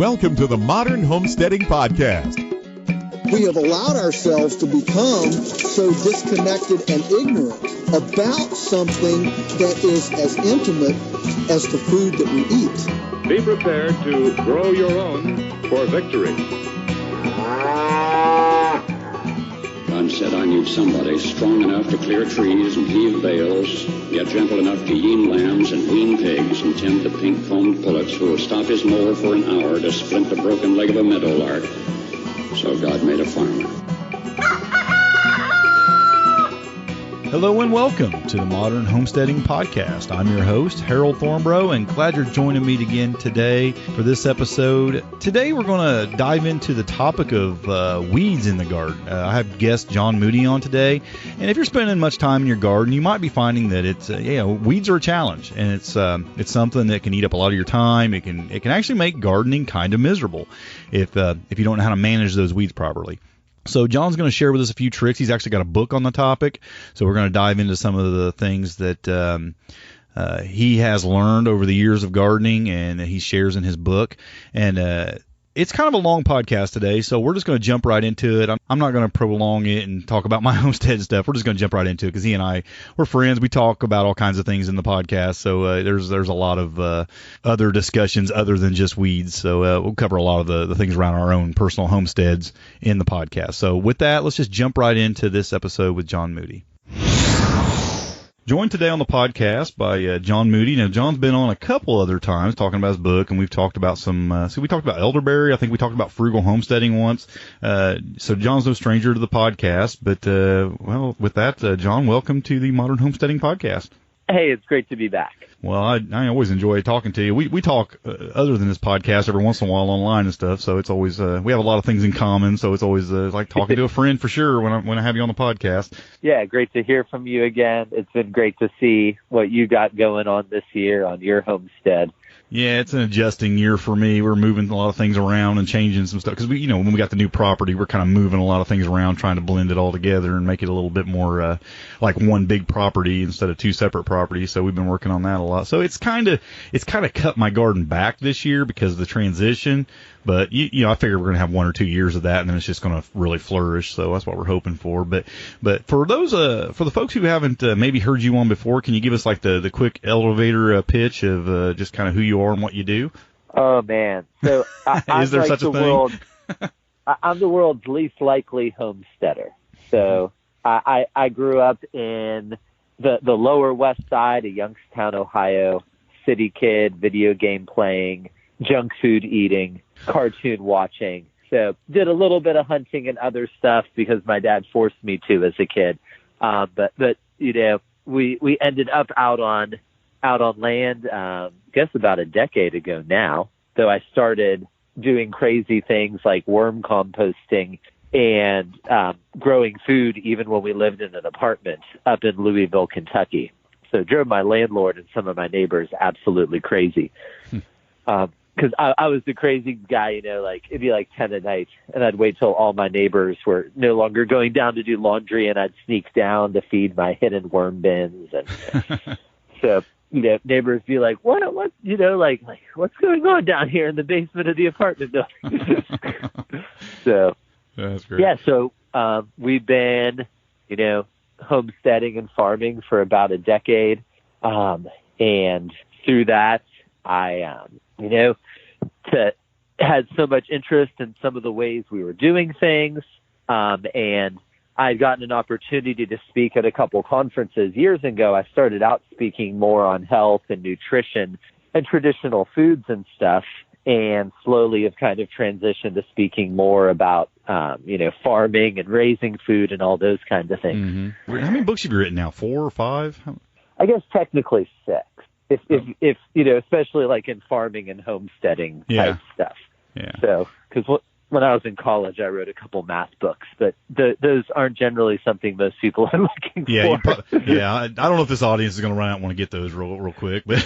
Welcome to the Modern Homesteading Podcast. We have allowed ourselves to become so disconnected and ignorant about something that is as intimate as the food that we eat. Be prepared to grow your own for victory. God said, I need somebody strong enough to clear trees and heave bales, yet gentle enough to yean lambs and wean pigs and tend the pink-combed pullets who will stop his mower for an hour to splint the broken leg of a meadowlark. So God made a farmer. Hello and welcome to the Modern Homesteading Podcast. I'm your host, Harold Thornbrough, and glad you're joining me again today for this episode. Today we're going to dive into the topic of weeds in the garden. I have guest John Moody on today, and if you're spending much time in your garden, you might be finding that it's weeds are a challenge, and it's something that can eat up a lot of your time. It can actually make gardening kind of miserable if you don't know how to manage those weeds properly. So John's going to share with us a few tricks. He's actually got a book on the topic, so we're going to dive into some of the things that he has learned over the years of gardening and that he shares in his book. And it's kind of a long podcast today, so we're just going to jump right into it. I'm not going to prolong it and talk about my homestead stuff. We're just going to jump right into it because he and I, we're friends. We talk about all kinds of things in the podcast, so there's a lot of other discussions other than just weeds. So we'll cover a lot of the things around our own personal homesteads in the podcast. So with that, let's just jump right into this episode with John Moody. Joined today on the podcast by John Moody. Now, John's been on a couple other times talking about his book, and we've talked about we talked about elderberry. I think we talked about frugal homesteading once. So John's no stranger to the podcast. But, with that, John, welcome to the Modern Homesteading Podcast. Hey, it's great to be back. Well, I always enjoy talking to you. We talk other than this podcast every once in a while online and stuff, so it's always we have a lot of things in common. So it's always like talking to a friend for sure when I have you on the podcast. Yeah, great to hear from you again. It's been great to see what you got going on this year on your homestead. Yeah, it's an adjusting year for me. We're moving a lot of things around and changing some stuff because when we got the new property, we're kind of moving a lot of things around, trying to blend it all together and make it a little bit more like one big property instead of two separate properties. So we've been working on that a lot. So it's kind of cut my garden back this year because of the transition. But I figure we're going to have 1 or 2 years of that, and then it's just going to really flourish. So that's what we're hoping for. But for those for the folks who haven't maybe heard you on before, can you give us like the quick elevator pitch of just kind of who you are and what you do? Oh man! So is there such a thing? I'm the world's least likely homesteader. So I grew up in the Lower West Side of Youngstown, Ohio. City kid, video game playing, junk food eating, cartoon watching. So did a little bit of hunting and other stuff because my dad forced me to as a kid. But we ended up out on land, I guess about a decade ago now. So I started doing crazy things like worm composting and growing food even when we lived in an apartment up in Louisville, Kentucky. So drove my landlord and some of my neighbors absolutely crazy. Because I was the crazy guy, like it'd be like 10 at night, and I'd wait till all my neighbors were no longer going down to do laundry, and I'd sneak down to feed my hidden worm bins. And so, neighbors be like, what, like what's going on down here in the basement of the apartment building? So, that's great. Yeah, so we've been, homesteading and farming for about a decade. And through that, I, had so much interest in some of the ways we were doing things. And I'd gotten an opportunity to speak at a couple conferences years ago. I started out speaking more on health and nutrition and traditional foods and stuff, and slowly have kind of transitioned to speaking more about, farming and raising food and all those kinds of things. Mm-hmm. How many books have you written now? 4 or 5? I guess technically 6. If especially like in farming and homesteading type stuff. Yeah. So, because when I was in college, I wrote a couple math books, but those aren't generally something most people are looking for. I don't know if this audience is going to run out and want to get those real quick, but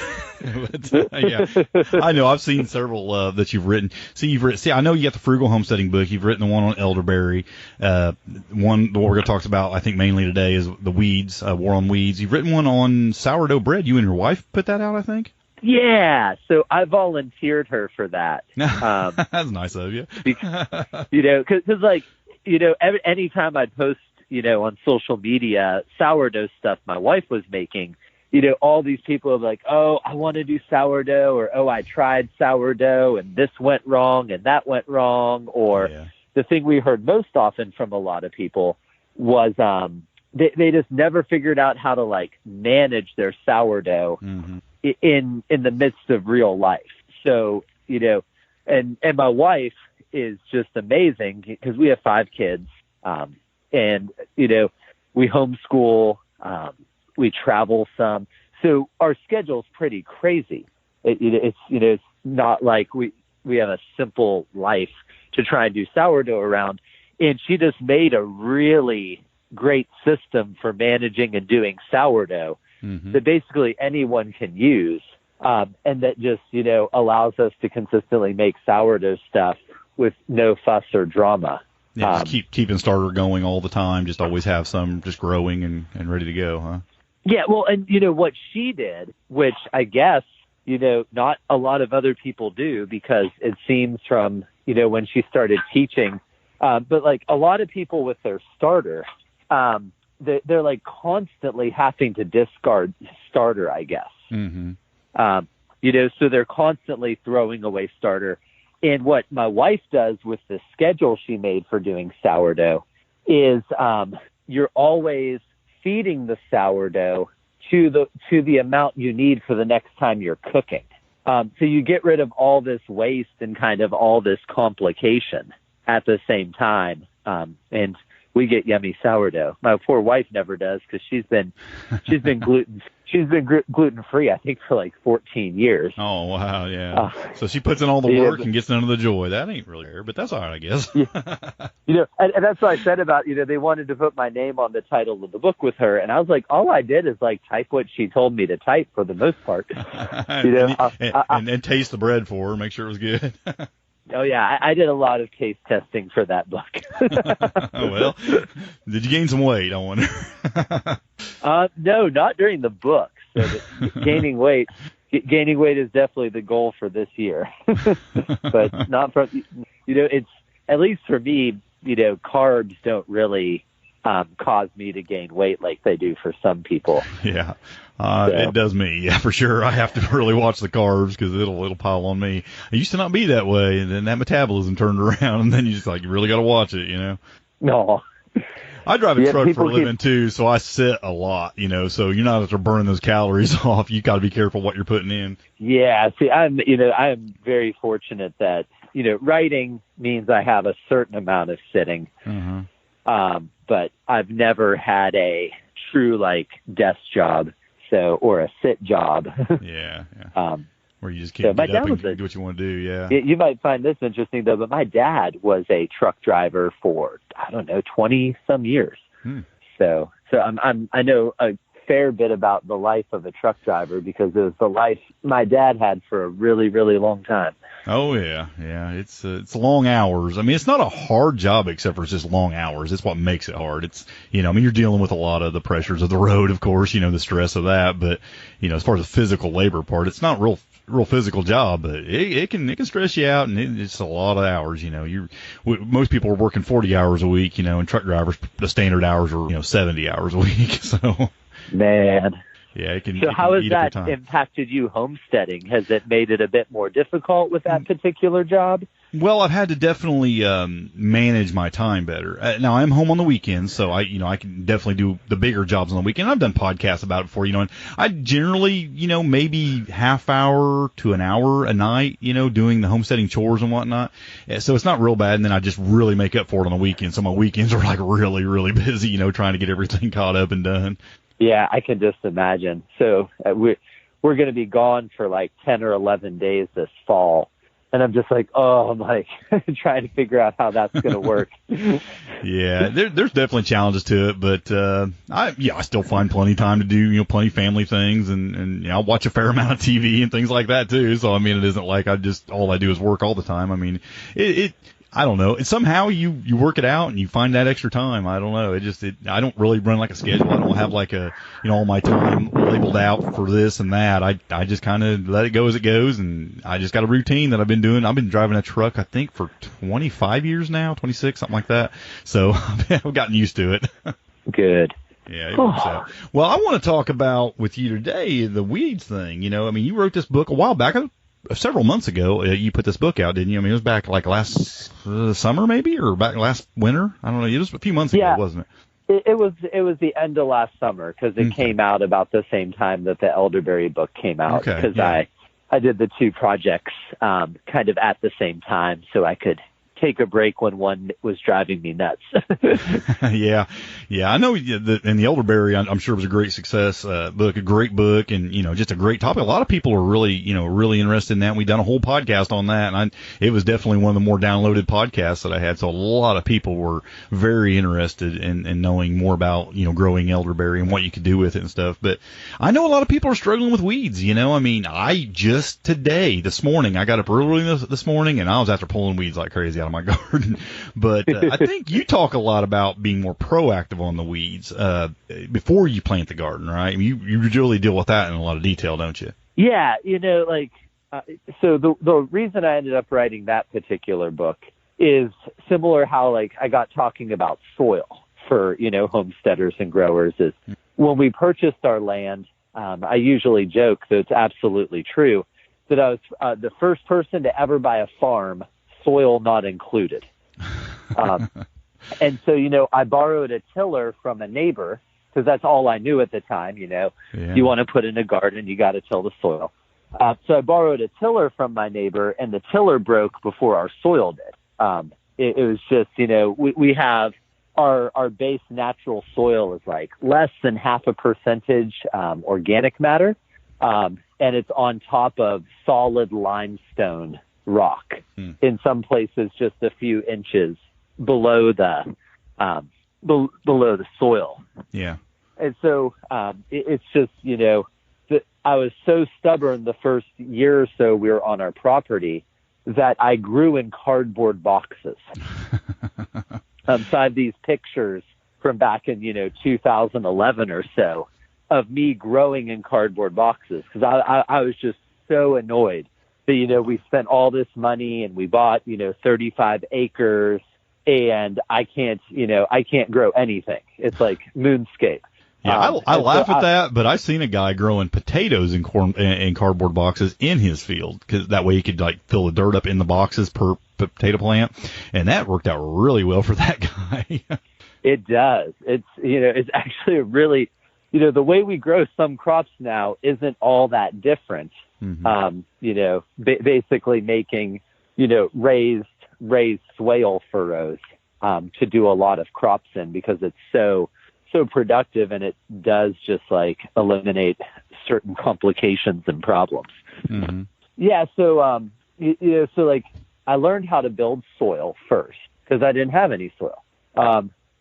I know I've seen several that you've written. I know you got the frugal homesteading book. You've written the one on elderberry. What we're going to talk about, I think mainly today, is the weeds, war on weeds. You've written one on sourdough bread. You and your wife put that out, I think. Yeah, so I volunteered her for that. That's nice of you. Because anytime I'd post, on social media, sourdough stuff my wife was making, all these people are like, oh, I want to do sourdough, or, oh, I tried sourdough and this went wrong and that went wrong. Or the thing we heard most often from a lot of people was they just never figured out how to like manage their sourdough in the midst of real life. So, and my wife is just amazing because we have 5 kids. And, we homeschool, we travel some. So our schedule's pretty crazy. It's not like we have a simple life to try and do sourdough around. And she just made a really great system for managing and doing sourdough that basically anyone can use. And that just, allows us to consistently make sourdough stuff with no fuss or drama. Yeah, just keeping starter going all the time. Just always have some just growing and ready to go, huh? Yeah, well, and what she did, which I guess, not a lot of other people do, because it seems from, when she started teaching, but like a lot of people with their starter, they're like constantly having to discard starter, I guess. So they're constantly throwing away starter. And what my wife does with the schedule she made for doing sourdough is you're always feeding the sourdough to the amount you need for the next time you're cooking. So you get rid of all this waste and kind of all this complication at the same time. And we get yummy sourdough. My poor wife never does because she's been gluten-free, I think, for like 14 years. Oh, wow, yeah. So she puts in all the work and gets none of the joy. That ain't really fair, but that's all right, I guess. And that's what I said about, they wanted to put my name on the title of the book with her, and I was like, all I did is like type what she told me to type for the most part. And taste the bread for her, make sure it was good. Oh, yeah, I did a lot of case testing for that book. Well, did you gain some weight, I wonder? No, not during the book. So gaining weight is definitely the goal for this year. But not from, it's, at least for me, carbs don't really cause me to gain weight like they do for some people. Yeah. It does me, yeah, for sure. I have to really watch the carbs because it'll pile on me. It used to not be that way, and then that metabolism turned around, and then you just you really got to watch it, No. I drive a truck for a living too, so I sit a lot, so you're not after burning those calories off. You got to be careful what you're putting in. Yeah, see, I'm very fortunate that, writing means I have a certain amount of sitting. But I've never had a true desk job. Or a sit job. Yeah. Where you just can't get up and do what you want to do, yeah. You might find this interesting, though, but my dad was a truck driver for, 20-some years. So I know a fair bit about the life of a truck driver because it was the life my dad had for a really, really long time. Oh, yeah. Yeah, it's long hours. I mean, it's not a hard job except for it's just long hours. It's what makes it hard. It's, you're dealing with a lot of the pressures of the road, of course, the stress of that. But, as far as the physical labor part, it's not real physical job, but it can stress you out, and it's a lot of hours. Most people are working 40 hours a week, and truck drivers, the standard hours are, 70 hours a week. So, man. Yeah, it can. So how has that impacted you homesteading? Has it made it a bit more difficult with that particular job? Well, I've had to definitely manage my time better. Now I'm home on the weekends, so I can definitely do the bigger jobs on the weekend. I've done podcasts about it before, and I generally, maybe half hour to an hour a night, doing the homesteading chores and whatnot. So it's not real bad, and then I just really make up for it on the weekends. So my weekends are really, really busy, trying to get everything caught up and done. Yeah, I can just imagine. So we're going to be gone for 10 or 11 days this fall. And I'm just I'm trying to figure out how that's going to work. Yeah, there's definitely challenges to it, but I still find plenty of time to do plenty of family things, and I'll watch a fair amount of TV and things like that too. So I mean, it isn't like all I do is work all the time. I mean, I don't know. And somehow you work it out and you find that extra time. I don't know. I don't really run like a schedule. I don't have like all my time labeled out for this and that. I just kind of let it go as it goes, and I just got a routine that I've been doing. I've been driving a truck, I think, for 25 years now, 26, something like that. So I've gotten used to it. Good. Yeah, it works out. Well, I want to talk about with you today the weeds thing. You wrote this book a while back. Several months ago, you put this book out, didn't you? I mean, it was back like last summer, maybe, or back last winter. I don't know. It was a few months ago, wasn't it? It was the end of last summer because it came out about the same time that the elderberry book came out. Because I did the two projects kind of at the same time, so I could take a break when one was driving me nuts. Yeah. I know. And the elderberry, I'm sure, was a great success book, a great book, and just a great topic. A lot of people are really interested in that. And we've done a whole podcast on that, and it was definitely one of the more downloaded podcasts that I had. So a lot of people were very interested in knowing more about growing elderberry and what you could do with it and stuff. But I know a lot of people are struggling with weeds. I mean, I just this morning, I got up early this morning, and I was after pulling weeds like crazy out of my garden. But I think you talk a lot about being more proactive on the weeds before you plant the garden, right? I mean, you really deal with that in a lot of detail, don't you? Yeah, so the reason I ended up writing that particular book is similar how I got talking about soil for homesteaders and growers. Is when we purchased our land, I usually joke that it's absolutely true that I was the first person to ever buy a farm, soil not included. And so, I borrowed a tiller from a neighbor because that's all I knew at the time. You want to put in a garden, you got to till the soil. So I borrowed a tiller from my neighbor, and the tiller broke before our soil did. It was just, we have our base natural soil is like less than 0.5% organic matter. And it's on top of solid limestone rock. In some places just a few inches below the soil. Yeah. And so it's just that I was so stubborn the first year or so we were on our property that I grew in cardboard boxes. So I have these pictures from back in 2011 or so of me growing in cardboard boxes because I was just so annoyed that, we spent all this money and we bought, 35 acres and I can't grow anything. It's like moonscape. Yeah, I laugh at that, but I've seen a guy growing potatoes in cardboard boxes in his field because that way he could fill the dirt up in the boxes per potato plant, and that worked out really well for that guy. It does. It's actually a really, the way we grow some crops now isn't all that different. Basically making, raised swale furrows to do a lot of crops in because it's so productive and it does just eliminate certain complications and problems. Yeah. So, I learned how to build soil first because I didn't have any soil.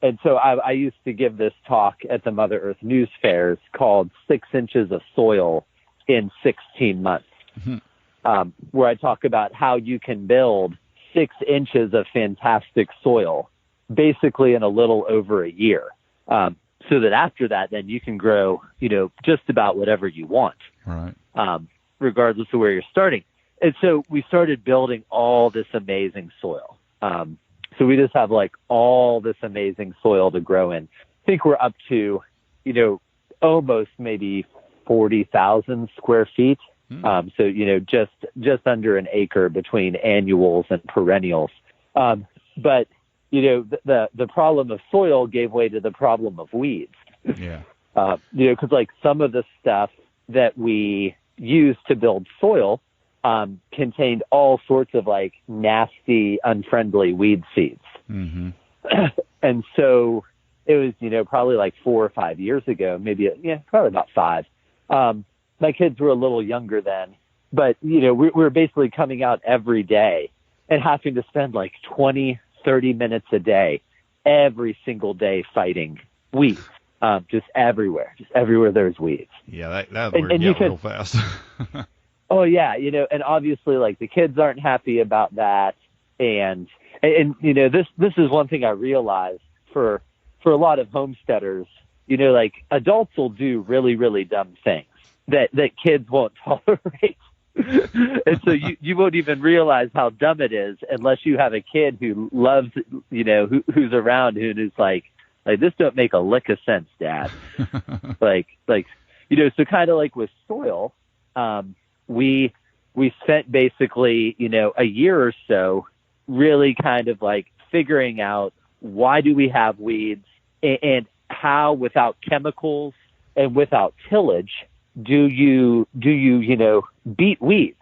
And so I used to give this talk at the Mother Earth News Fairs called 6 Inches of Soil in 16 Months, where I talk about how you can build 6 inches of fantastic soil basically in a little over a year. So that after that, then you can grow, just about whatever you want, right? Regardless of where you're starting. And so we started building all this amazing soil. So we just have all this amazing soil to grow in. I think we're up to, almost maybe 40,000 square feet. So, just under an acre between annuals and perennials. But, the problem of soil gave way to the problem of weeds. Yeah. Because some of the stuff that we use to build soil contained all sorts of nasty, unfriendly weed seeds. And so it was, probably 4 or 5 years ago, maybe, probably about 5. My kids were a little younger then, but, we were basically coming out every day and having to spend 20, 30 minutes a day, every single day fighting weeds, just everywhere there's weeds. Yeah, that would get real fast. Oh, yeah, and obviously, the kids aren't happy about that, and And this is one thing I realized for a lot of homesteaders. Like adults will do really, really dumb things that kids won't tolerate. And so you won't even realize how dumb it is unless you have a kid who loves, who's around who's like this don't make a lick of sense, Dad. So kind of like with soil, we spent basically, a year or so really kind of like figuring out why do we have weeds and how without chemicals and without tillage do you beat weeds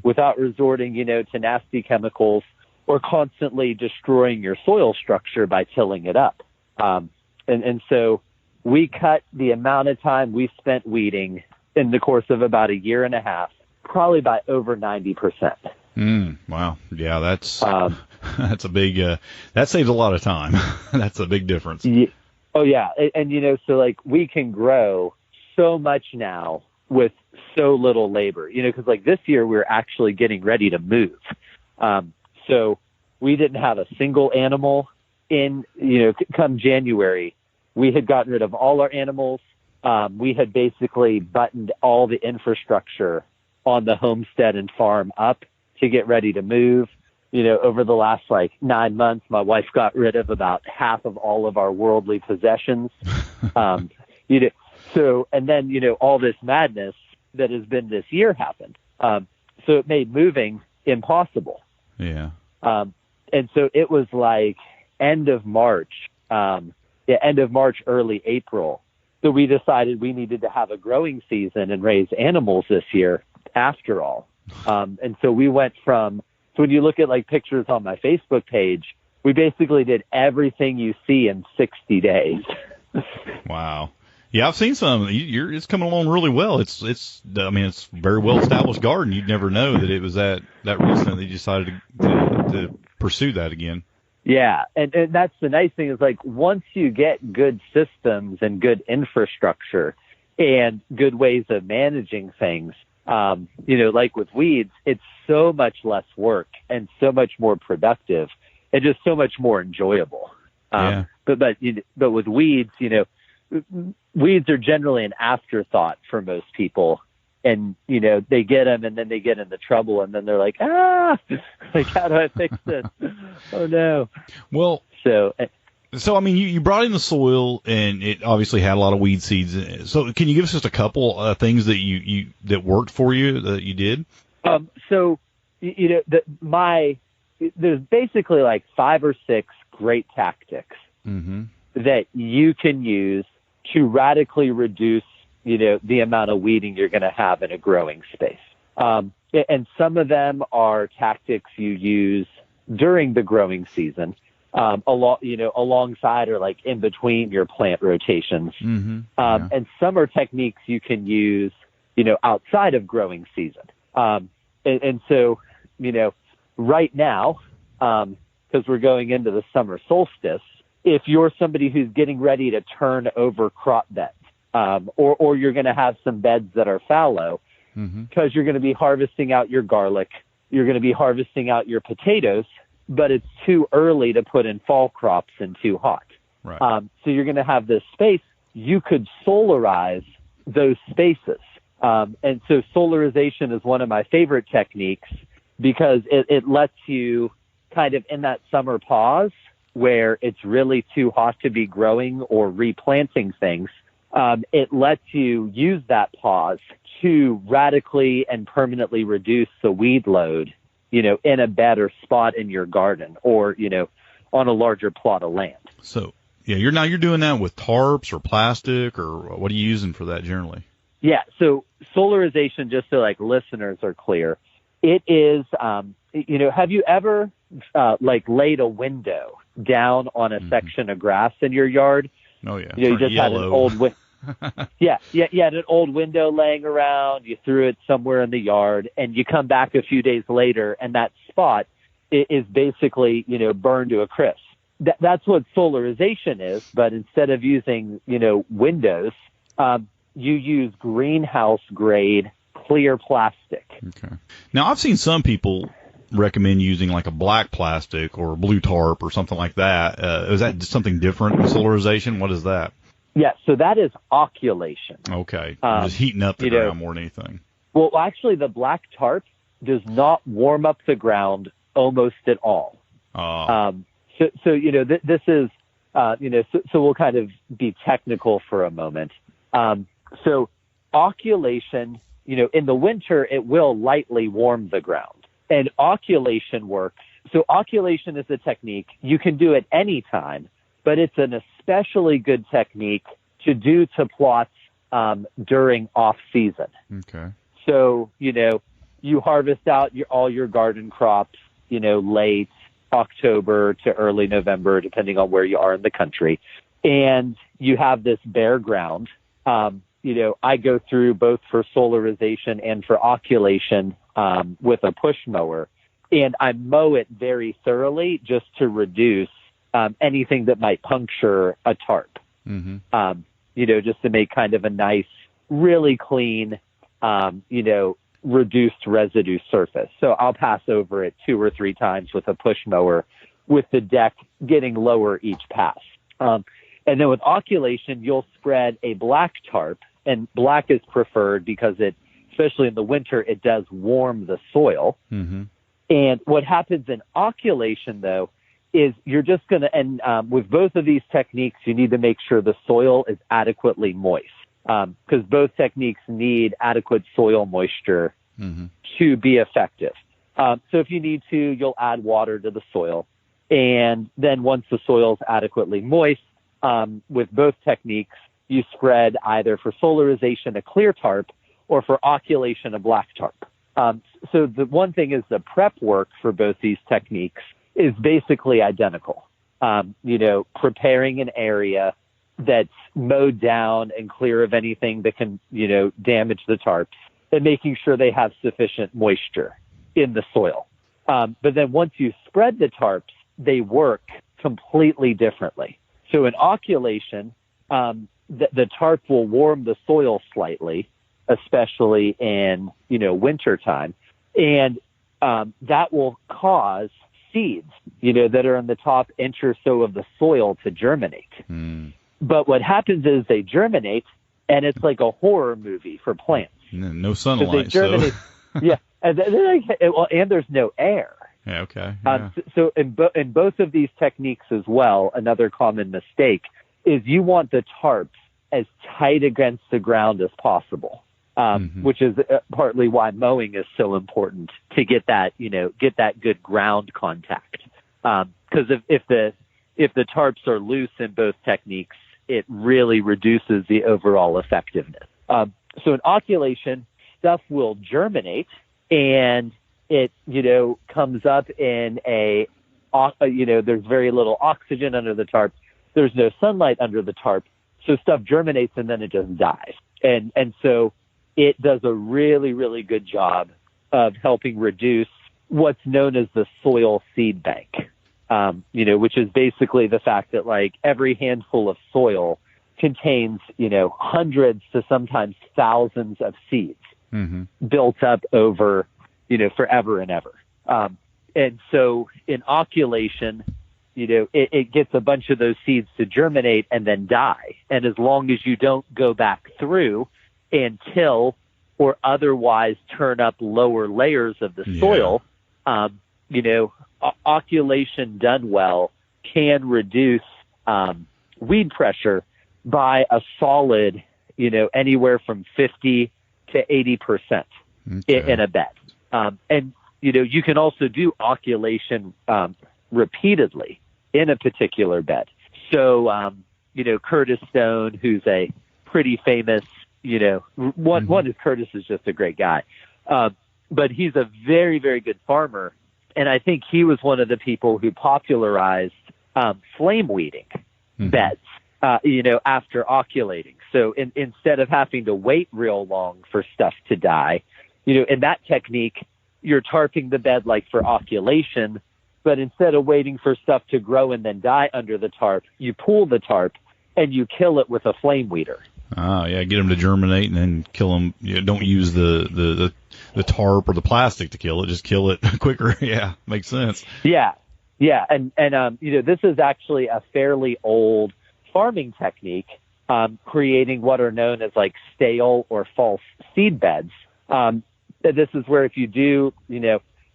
without resorting, to nasty chemicals or constantly destroying your soil structure by tilling it up. And so we cut the amount of time we spent weeding in the course of about a year and a half, probably by over 90%. Wow. Yeah, that's a big, that saves a lot of time. That's a big difference. Yeah. Oh yeah. And so like we can grow so much now with so little labor, cause like this year we're actually getting ready to move. So we didn't have a single animal in, come January, we had gotten rid of all our animals. We had basically buttoned all the infrastructure on the homestead and farm up to get ready to move. Over the last 9 months, my wife got rid of about half of all of our worldly possessions. So, and then, all this madness that has been this year happened. So it made moving impossible. Yeah. And so it was like end of March, early April. So we decided we needed to have a growing season and raise animals this year after all. And so we went so when you look at pictures on my Facebook page, we basically did everything you see in 60 days. Wow. Yeah, I've seen some. It's coming along really well. It's very well established garden. You'd never know that it was that recent that you decided to pursue that again. Yeah, and that's the nice thing is once you get good systems and good infrastructure and good ways of managing things, like with weeds, it's so much less work and so much more productive and just so much more enjoyable. Yeah. But with weeds, weeds are generally an afterthought for most people. And, they get them and then they get into trouble and then they're like, how do I fix this? Oh, no. Well, so you brought in the soil and it obviously had a lot of weed seeds in it. So can you give us just a couple things that that worked for you that you did? There's basically 5 or 6 great tactics that you can use to radically reduce, the amount of weeding you're going to have in a growing space. And some of them are tactics you use during the growing season, alongside or in between your plant rotations. And some are techniques you can use, outside of growing season. And so, right now, because we're going into the summer solstice, if you're somebody who's getting ready to turn over crop beds, or you're going to have some beds that are fallow, because you're going to be harvesting out your garlic, you're going to be harvesting out your potatoes, but it's too early to put in fall crops and too hot. Right. So you're going to have this space. You could solarize those spaces. And so solarization is one of my favorite techniques because it lets you kind of in that summer pause where it's really too hot to be growing or replanting things. It lets you use that pause to radically and permanently reduce the weed load, in a better spot in your garden or, on a larger plot of land. So, yeah, you're doing that with tarps or plastic or what are you using for that generally? Yeah. So solarization, just so listeners are clear, it is, have you ever laid a window down on a section of grass in your yard? Oh yeah. You just yellow. had an old you had an old window laying around, you threw it somewhere in the yard and you come back a few days later and that spot is basically, burned to a crisp. That's what solarization is, but instead of using, windows, you use greenhouse grade clear plastic. Okay. Now I've seen some people recommend using like a black plastic or blue tarp or something like that. Is that something different in solarization? What is that? Yeah, so that is occultation. Okay. Just heating up the ground more than anything. Well, actually, the black tarp does not warm up the ground almost at all. This is, so we'll kind of be technical for a moment. So occulation, in the winter, it will lightly warm the ground. And occulation works. So occulation is a technique. You can do it anytime, but it's an especially good technique to do to plots during off-season. Okay. So, you harvest out all your garden crops, late October to early November, depending on where you are in the country. And you have this bare ground. I go through both for solarization and for occulation with a push mower. And I mow it very thoroughly just to reduce anything that might puncture a tarp. Just to make kind of a nice, really clean, reduced residue surface. So I'll pass over it 2 or 3 times with a push mower, with the deck getting lower each pass. And then with occulation, you'll spread a black tarp, and black is preferred because especially in the winter, it does warm the soil. And what happens in occulation, though, is you're just going to, and with both of these techniques, you need to make sure the soil is adequately moist, because both techniques need adequate soil moisture to be effective. So if you need to, you'll add water to the soil. And then once the soil is adequately moist, with both techniques, you spread either for solarization a clear tarp or for occulation a black tarp. So the one thing is the prep work for both these techniques is basically identical. Preparing an area that's mowed down and clear of anything that can, damage the tarps, and making sure they have sufficient moisture in the soil. But then once you spread the tarps, they work completely differently. So in occulation, the tarp will warm the soil slightly, especially in, wintertime. And that will cause seeds, that are in the top inch or so of the soil to germinate. But what happens is they germinate, and it's like a horror movie for plants. No sunlight. They germinate, yeah, and there's no air. Yeah, okay. Yeah. So in both of these techniques as well, another common mistake is you want the tarps as tight against the ground as possible. Which is partly why mowing is so important, to get that, get that good ground contact. Because if the tarps are loose in both techniques, it really reduces the overall effectiveness. So in occulation, stuff will germinate, and it, comes up in there's very little oxygen under the tarp. There's no sunlight under the tarp. So stuff germinates and then it just dies. And so it does a really, really good job of helping reduce what's known as the soil seed bank, which is basically the fact that like every handful of soil contains, hundreds to sometimes thousands of seeds built up over, forever and ever. And so in occulation, it gets a bunch of those seeds to germinate and then die. And as long as you don't go back through and till or otherwise turn up lower layers of the soil, occulation done well can reduce weed pressure by a solid, anywhere from 50 to 80% in a bed. And, you can also do occulation repeatedly in a particular bed. So, Curtis Stone, who's a pretty famous, one is Curtis is just a great guy. But he's a very, very good farmer. And I think he was one of the people who popularized flame weeding beds, after oculating. So instead of having to wait real long for stuff to die, in that technique, you're tarping the bed like for occulation, but instead of waiting for stuff to grow and then die under the tarp, you pull the tarp and you kill it with a flame weeder. Oh, yeah, get them to germinate and then kill them. Don't use the the tarp or the plastic to kill it. Just kill it quicker. Yeah, makes sense. Yeah. And this is actually a fairly old farming technique, creating what are known as like stale or false seed beds. This is where if you do,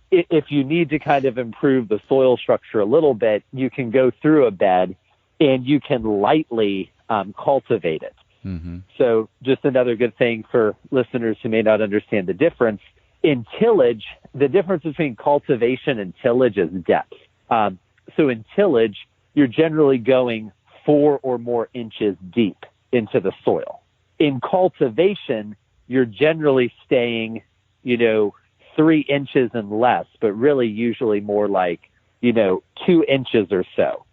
if you need to kind of improve the soil structure a little bit, you can go through a bed and you can lightly cultivate it. Mm-hmm. So just another good thing for listeners who may not understand the difference. In tillage, the difference between cultivation and tillage is depth. So in tillage, you're generally going 4 or more inches deep into the soil. In cultivation, you're generally staying, 3 inches and less, but really usually more like, 2 inches or so,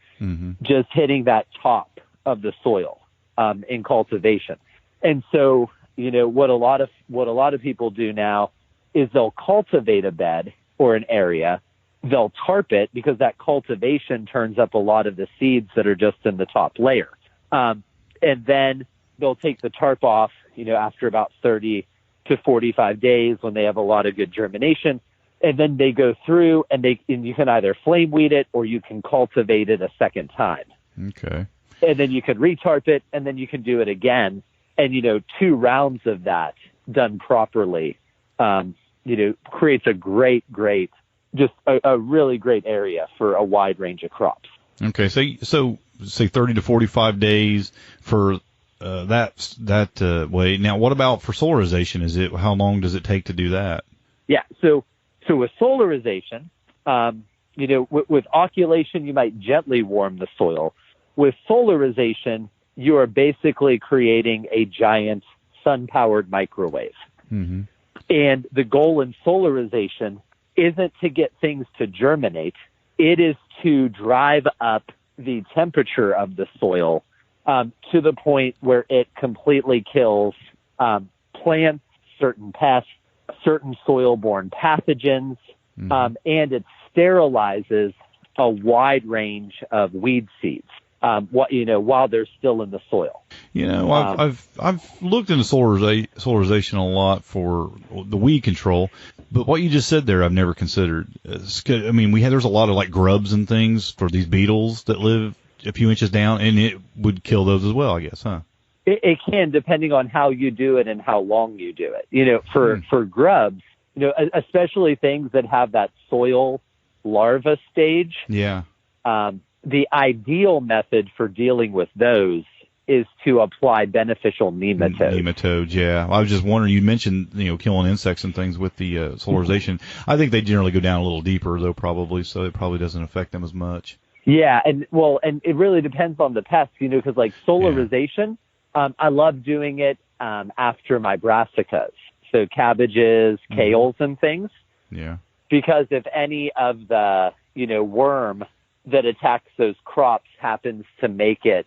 just hitting that top of the soil in cultivation. And so, what a lot of people do now is they'll cultivate a bed or an area. They'll tarp it because that cultivation turns up a lot of the seeds that are just in the top layer. And then they'll take the tarp off, after about 30 to 45 days when they have a lot of good germination. And then they go through and you can either flame weed it or you can cultivate it a second time. Okay. And then you can retarp it and then you can do it again. And, 2 rounds of that done properly, creates a great, just a really great area for a wide range of crops. Okay. So say 30 to 45 days for that way. Now, what about for solarization? How long does it take to do that? Yeah. So with solarization, with oculation, you might gently warm the soil. With solarization, you are basically creating a giant sun-powered microwave. Mm-hmm. And the goal in solarization isn't to get things to germinate. It is to drive up the temperature of the soil to the point where it completely kills plants, certain pests, certain soil-borne pathogens, and it sterilizes a wide range of weed seeds. While they're still in the soil. I've looked into solarization a lot for the weed control, but what you just said there, I've never considered. There's a lot of like grubs and things for these beetles that live a few inches down, and it would kill those as well, I guess, huh? It can, depending on how you do it and how long you do it. For grubs, especially things that have that soil larva stage. Yeah. The ideal method for dealing with those is to apply beneficial nematodes. Nematodes, yeah. I was just wondering, you mentioned, killing insects and things with the solarization. I think they generally go down a little deeper, though, probably, so it probably doesn't affect them as much. Yeah, and it really depends on the pest, because like solarization, I love doing it after my brassicas, so cabbages, kales, and things. Yeah. Because if any of the, worm that attacks those crops happens to make it,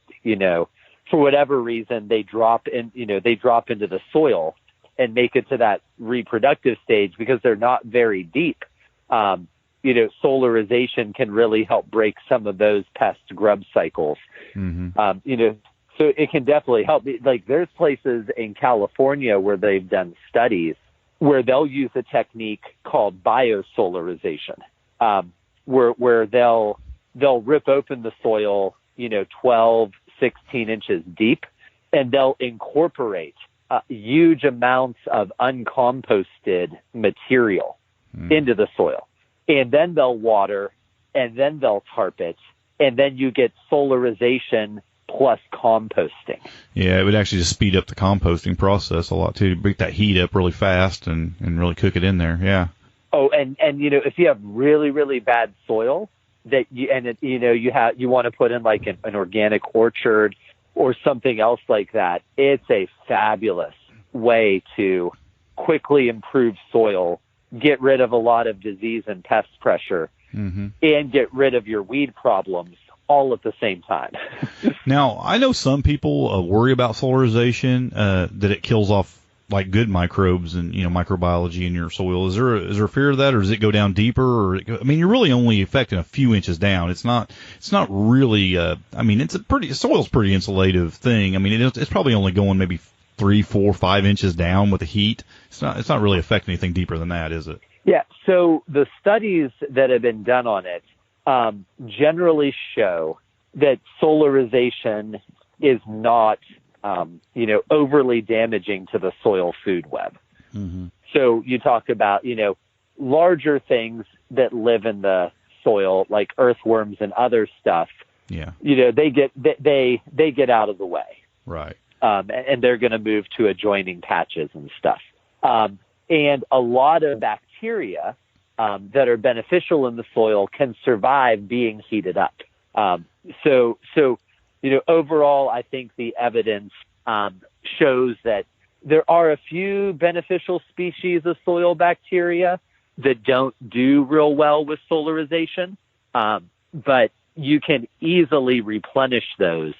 for whatever reason, they drop into the soil and make it to that reproductive stage because they're not very deep. Solarization can really help break some of those pest grub cycles. Mm-hmm. So it can definitely help. Like there's places in California where they've done studies where they'll use a technique called biosolarization, where they'll rip open the soil, 12, 16 inches deep, and they'll incorporate huge amounts of uncomposted material into the soil. And then they'll water, and then they'll tarp it, and then you get solarization plus composting. Yeah, it would actually just speed up the composting process a lot, too. Break that heat up really fast and really cook it in there, yeah. Oh, and if you have really, really bad soil, you want to put in like an organic orchard or something else like that, it's a fabulous way to quickly improve soil, get rid of a lot of disease and pest pressure, and get rid of your weed problems all at the same time. Now, I know some people worry about solarization, that it kills off like good microbes and, microbiology in your soil. Is there a fear of that, or does it go down deeper? Or, you're really only affecting a few inches down. It's not really, soil's pretty insulative thing. It's probably only going maybe 3, 4, 5 inches down with the heat, it's not really affecting anything deeper than that, is it? Yeah. So the studies that have been done on it generally show that solarization is not, overly damaging to the soil food web. Mm-hmm. So you talk about, larger things that live in the soil, like earthworms and other stuff. Yeah. They get out of the way. Right. And they're going to move to adjoining patches and stuff. And a lot of bacteria that are beneficial in the soil can survive being heated up. So overall, I think the evidence shows that there are a few beneficial species of soil bacteria that don't do real well with solarization, but you can easily replenish those,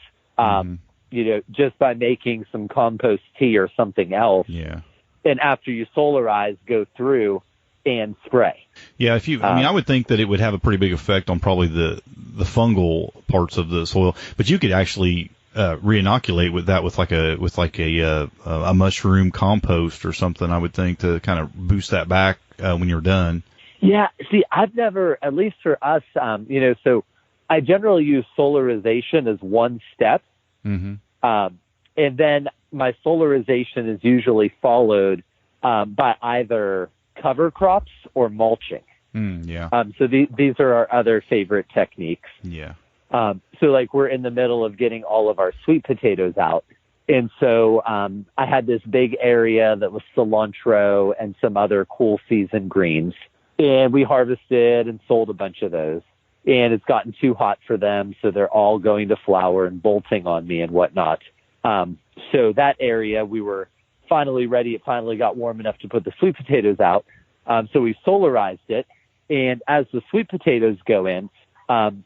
just by making some compost tea or something else. Yeah. And after you solarize, go through and spray. Yeah, I would think that it would have a pretty big effect on probably the fungal parts of the soil, but you could actually re-inoculate with that with a mushroom compost or something, I would think, to kind of boost that back when you're done. Yeah, see, I've never, at least for us, so I generally use solarization as one step. Mm-hmm. And then my solarization is usually followed by either cover crops or mulching. So these are our other favorite techniques. Yeah. So like we're in the middle of getting all of our sweet potatoes out. And so I had this big area that was cilantro and some other cool season greens. And we harvested and sold a bunch of those. And it's gotten too hot for them, so they're all going to flower and bolting on me and whatnot. So that area, we were finally ready. It finally got warm enough to put the sweet potatoes out. So we solarized it. And as the sweet potatoes go in,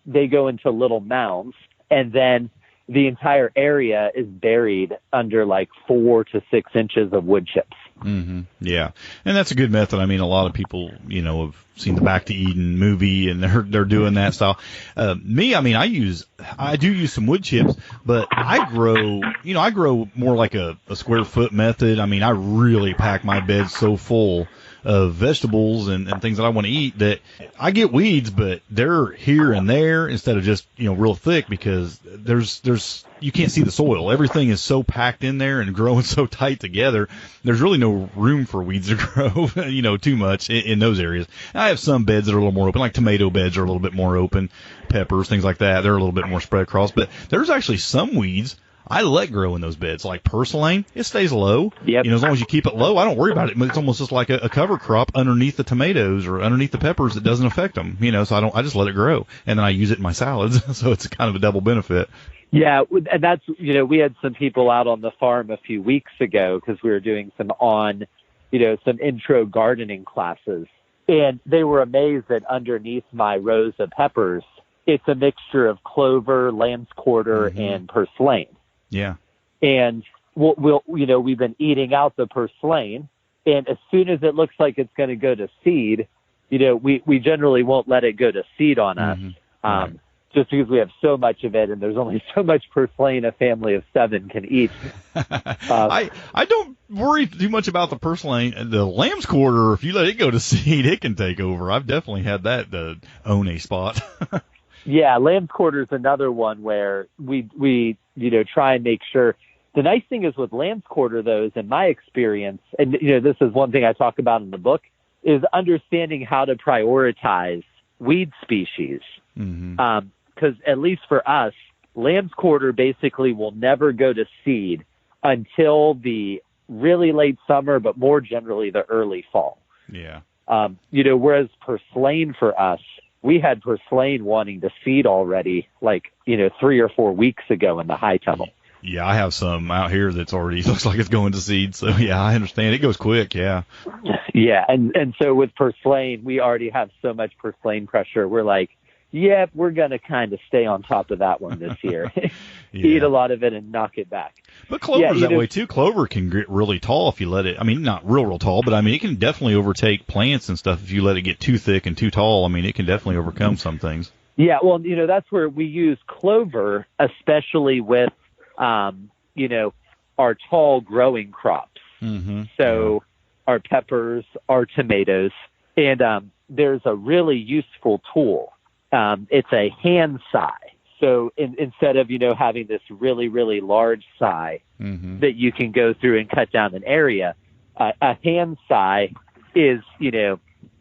they go into little mounds, and then the entire area is buried under like 4 to 6 inches of wood chips. Mm-hmm. Yeah, and that's a good method. I mean, a lot of people, have seen the Back to Eden movie, and they're doing that style. I do use some wood chips, but I grow more like a square foot method. I mean, I really pack my bed so full of vegetables and things that I want to eat that I get weeds, but they're here and there instead of just, real thick, because there's you can't see the soil. Everything is so packed in there and growing so tight together. There's really no room for weeds to grow, too much in those areas. I have some beds that are a little more open, like tomato beds are a little bit more open, peppers, things like that. They're a little bit more spread across, but there's actually some weeds I let grow in those beds, like purslane. It stays low. Yep. As long as you keep it low, I don't worry about it. It's almost just like a cover crop underneath the tomatoes or underneath the peppers. It doesn't affect them, so I just let it grow, and then I use it in my salads. So it's kind of a double benefit. Yeah, and that's, we had some people out on the farm a few weeks ago because we were doing some some intro gardening classes, and they were amazed that underneath my rows of peppers, it's a mixture of clover, lamb's quarter, and purslane. Yeah. And we've been eating out the purslane, and as soon as it looks like it's going to go to seed, we generally won't let it go to seed on us. Right. Just because we have so much of it, and there's only so much purslane a family of 7 can eat. I don't worry too much about the purslane. The lamb's quarter, if you let it go to seed, it can take over. I've definitely had that to own a spot. Yeah, lamb's quarter is another one where we try and make sure. The nice thing is with lamb's quarter, though, is in my experience, and this is one thing I talk about in the book, is understanding how to prioritize weed species. Because at least for us, lamb's quarter basically will never go to seed until the really late summer, but more generally the early fall. Yeah. Whereas purslane for us, we had purslane wanting to seed already, 3 or 4 weeks ago in the high tunnel. Yeah, I have some out here that's already looks like it's going to seed. So yeah, I understand. It goes quick. Yeah. Yeah, and so with purslane, we already have so much purslane pressure. We're like, yep, we're going to kind of stay on top of that one this year. Eat a lot of it and knock it back. But clover's that way too. Clover can get really tall if you let it. I mean, not real tall, but I mean, it can definitely overtake plants and stuff if you let it get too thick and too tall. I mean, it can definitely overcome some things. Yeah, well, that's where we use clover, especially with, are tall growing crops. Mm-hmm. So our peppers, our tomatoes, and there's a really useful tool. It's a hand scythe. So instead of, having this really, really large scythe that you can go through and cut down an area, a hand scythe is,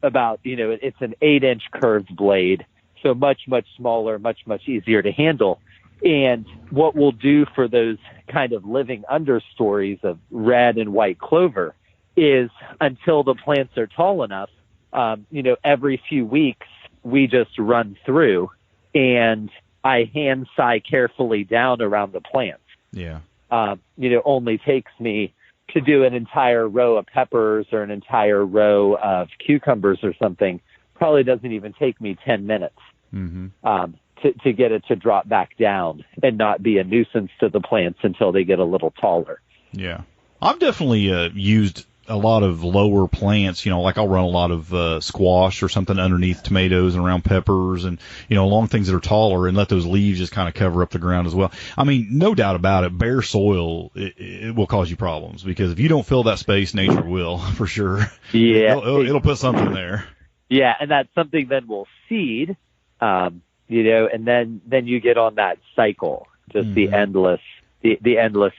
about, it's an 8-inch curved blade. So much, much smaller, much, much easier to handle. And what we'll do for those kind of living understories of red and white clover is, until the plants are tall enough, every few weeks we just run through and I hand scythe carefully down around the plants. Yeah. Only takes me to do an entire row of peppers or an entire row of cucumbers or something. Probably doesn't even take me 10 minutes to get it to drop back down and not be a nuisance to the plants until they get a little taller. Yeah. I've definitely used a lot of lower plants, like I'll run a lot of squash or something underneath tomatoes and around peppers and, along things that are taller, and let those leaves just kind of cover up the ground as well. I mean, no doubt about it, bare soil, it will cause you problems, because if you don't fill that space, nature will, for sure. Yeah. It'll put something there. Yeah, and that something then will seed, and then you get on that cycle, just the endless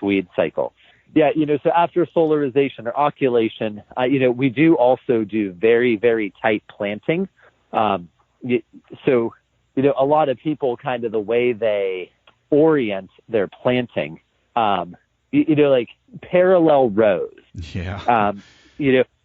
weed cycle. Yeah, so after solarization or oculation, we do also do very, very tight planting. So, a lot of people, kind of the way they orient their planting, like parallel rows. Yeah.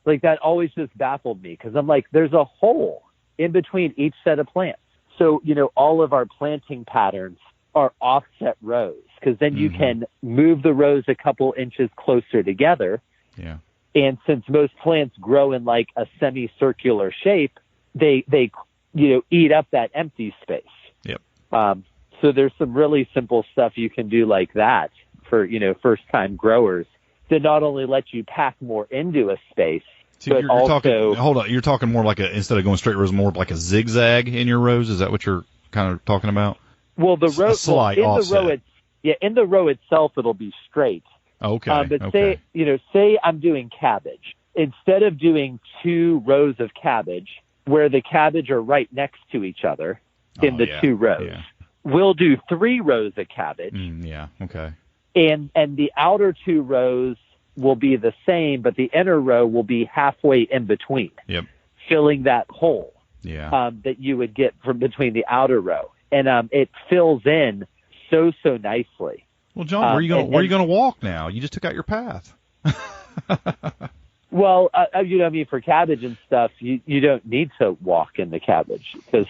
Like that always just baffled me, because I'm like, there's a hole in between each set of plants. So, all of our planting patterns are offset rows, because then you can move the rows a couple inches closer together. Yeah. And since most plants grow in like a semicircular shape, they eat up that empty space. Yep. So there's some really simple stuff you can do like that for, first time growers, to not only let you pack more into a space, so but you're also talking, you're talking more like instead of going straight rows, more like a zigzag in your rows. Is that what you're kind of talking about? Well, the row, offset. In the row itself, it'll be straight. Okay. But say I'm doing cabbage. Instead of doing 2 rows of cabbage where the cabbage are right next to each other in the 2 rows, we'll do 3 rows of cabbage. Yeah. Okay. And the outer 2 rows will be the same, but the inner row will be halfway in between. Yep. Filling that hole. Yeah. That you would get from between the outer row. And it fills in so nicely. Well, John, where are you going to walk now? You just took out your path. Well, for cabbage and stuff, you don't need to walk in the cabbage, because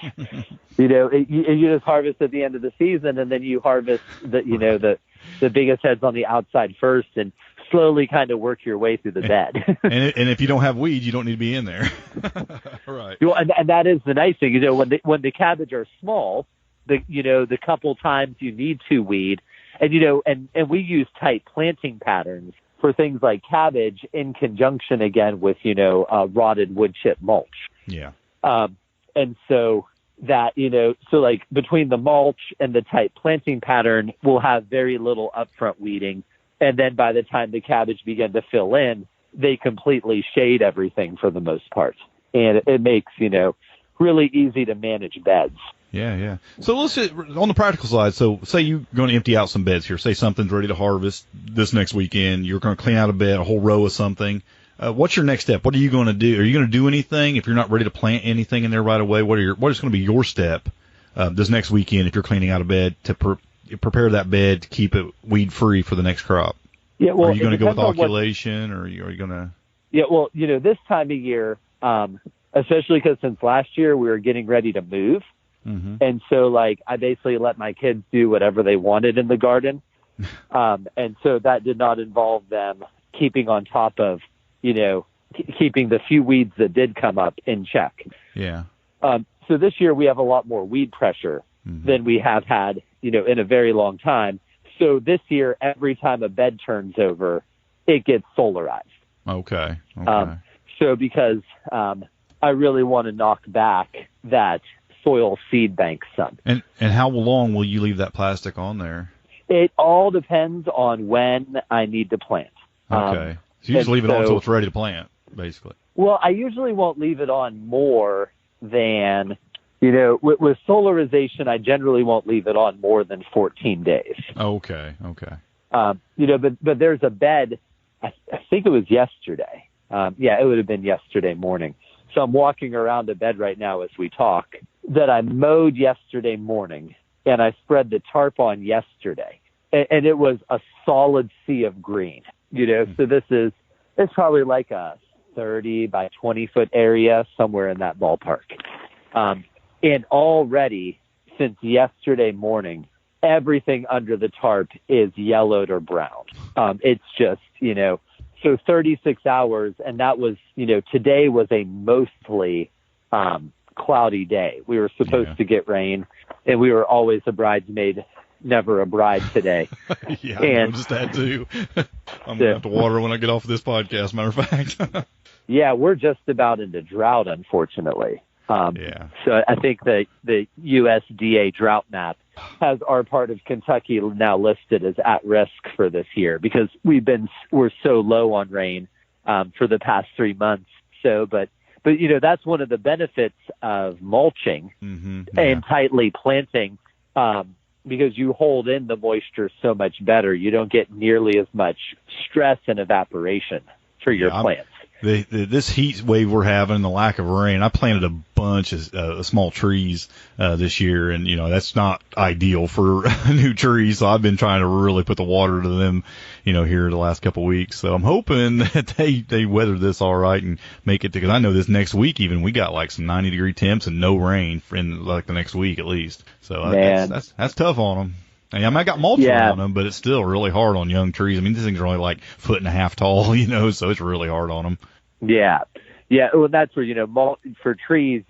you just harvest at the end of the season, and then you harvest the biggest heads on the outside first, and slowly kind of work your way through the bed. and if you don't have weeds, you don't need to be in there. Right. And that is the nice thing, when the cabbage are small, the couple times you need to weed, and we use tight planting patterns for things like cabbage in conjunction again with, rotted wood chip mulch. Yeah. And so that, so like between the mulch and the tight planting pattern, we'll have very little upfront weeding. And then by the time the cabbage begin to fill in, they completely shade everything for the most part. And it makes, really easy to manage beds. Yeah. So let's just, on the practical side, so say you're going to empty out some beds here. Say something's ready to harvest this next weekend. You're going to clean out a bed, a whole row of something. What's your next step? What are you going to do? Are you going to do anything if you're not ready to plant anything in there right away? What is going to be your step this next weekend if you're cleaning out a bed to prepare that bed to keep it weed free for the next crop? Yeah. Well, are you going to go with oculation, or are you going to? Yeah. Well, this time of year, especially because since last year we were getting ready to move. Mm-hmm. And so, I basically let my kids do whatever they wanted in the garden. And so that did not involve them keeping on top of, keeping the few weeds that did come up in check. Yeah. So this year we have a lot more weed pressure than we have had, in a very long time. So this year, every time a bed turns over, it gets solarized. Okay. So because I really want to knock back that soil seed bank some. And how long will you leave that plastic on there? It all depends on when I need to plant. Okay. So you just leave it on until it's ready to plant, basically. Well, I usually won't leave it on more than, with solarization, I generally won't leave it on more than 14 days. Okay. But there's a bed, I think it was yesterday. It would have been yesterday morning. So I'm walking around a bed right now as we talk that I mowed yesterday morning, and I spread the tarp on yesterday. And it was a solid sea of green, so it's probably like a 30 by 20 foot area, somewhere in that ballpark. And already since yesterday morning, everything under the tarp is yellowed or brown. It's just, so 36 hours. And that was, today was a mostly, cloudy day. We were supposed to get rain, and we were always a bridesmaid, never a bride today. Yeah, I noticed that too. I'm going to have to water when I get off of this podcast, matter of fact. Yeah, we're just about into drought, unfortunately. So I think the USDA drought map has our part of Kentucky now listed as at risk for this year because we're so low on rain for the past 3 months. So, but that's one of the benefits of mulching and tightly planting because you hold in the moisture so much better. You don't get nearly as much stress and evaporation for your plants. This heat wave we're having, the lack of rain, I planted a bunch of small trees this year, and that's not ideal for new trees. So I've been trying to really put the water to them, here the last couple of weeks. So I'm hoping that they weather this all right and make it because I know this next week even we got like some 90-degree temps and no rain in like the next week at least. So that's tough on them. I got mulcher on them, but it's still really hard on young trees. I mean, these things are only like 1.5 feet tall, so it's really hard on them. Yeah. Well, that's where, for trees,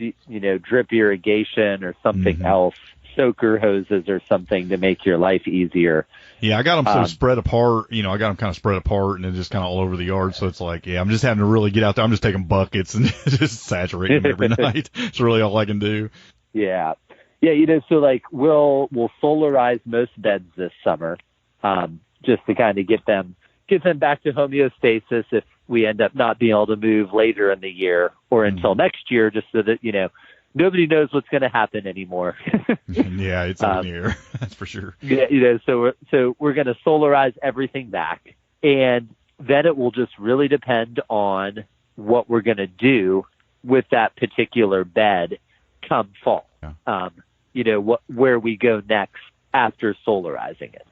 drip irrigation or something else, soaker hoses or something to make your life easier. Yeah, I got them spread apart. I got them kind of spread apart and then just kind of all over the yard. So it's like, I'm just having to really get out there. I'm just taking buckets and just saturating them every night. It's really all I can do. Yeah. Yeah, so like we'll solarize most beds this summer, just to kind of get them back to homeostasis if we end up not being able to move later in the year or until next year, just so that, nobody knows what's going to happen anymore. Yeah, it's in the air. That's for sure. Yeah, so we're going to solarize everything back, and then it will just really depend on what we're going to do with that particular bed come fall. Yeah. Where we go next after solarizing it.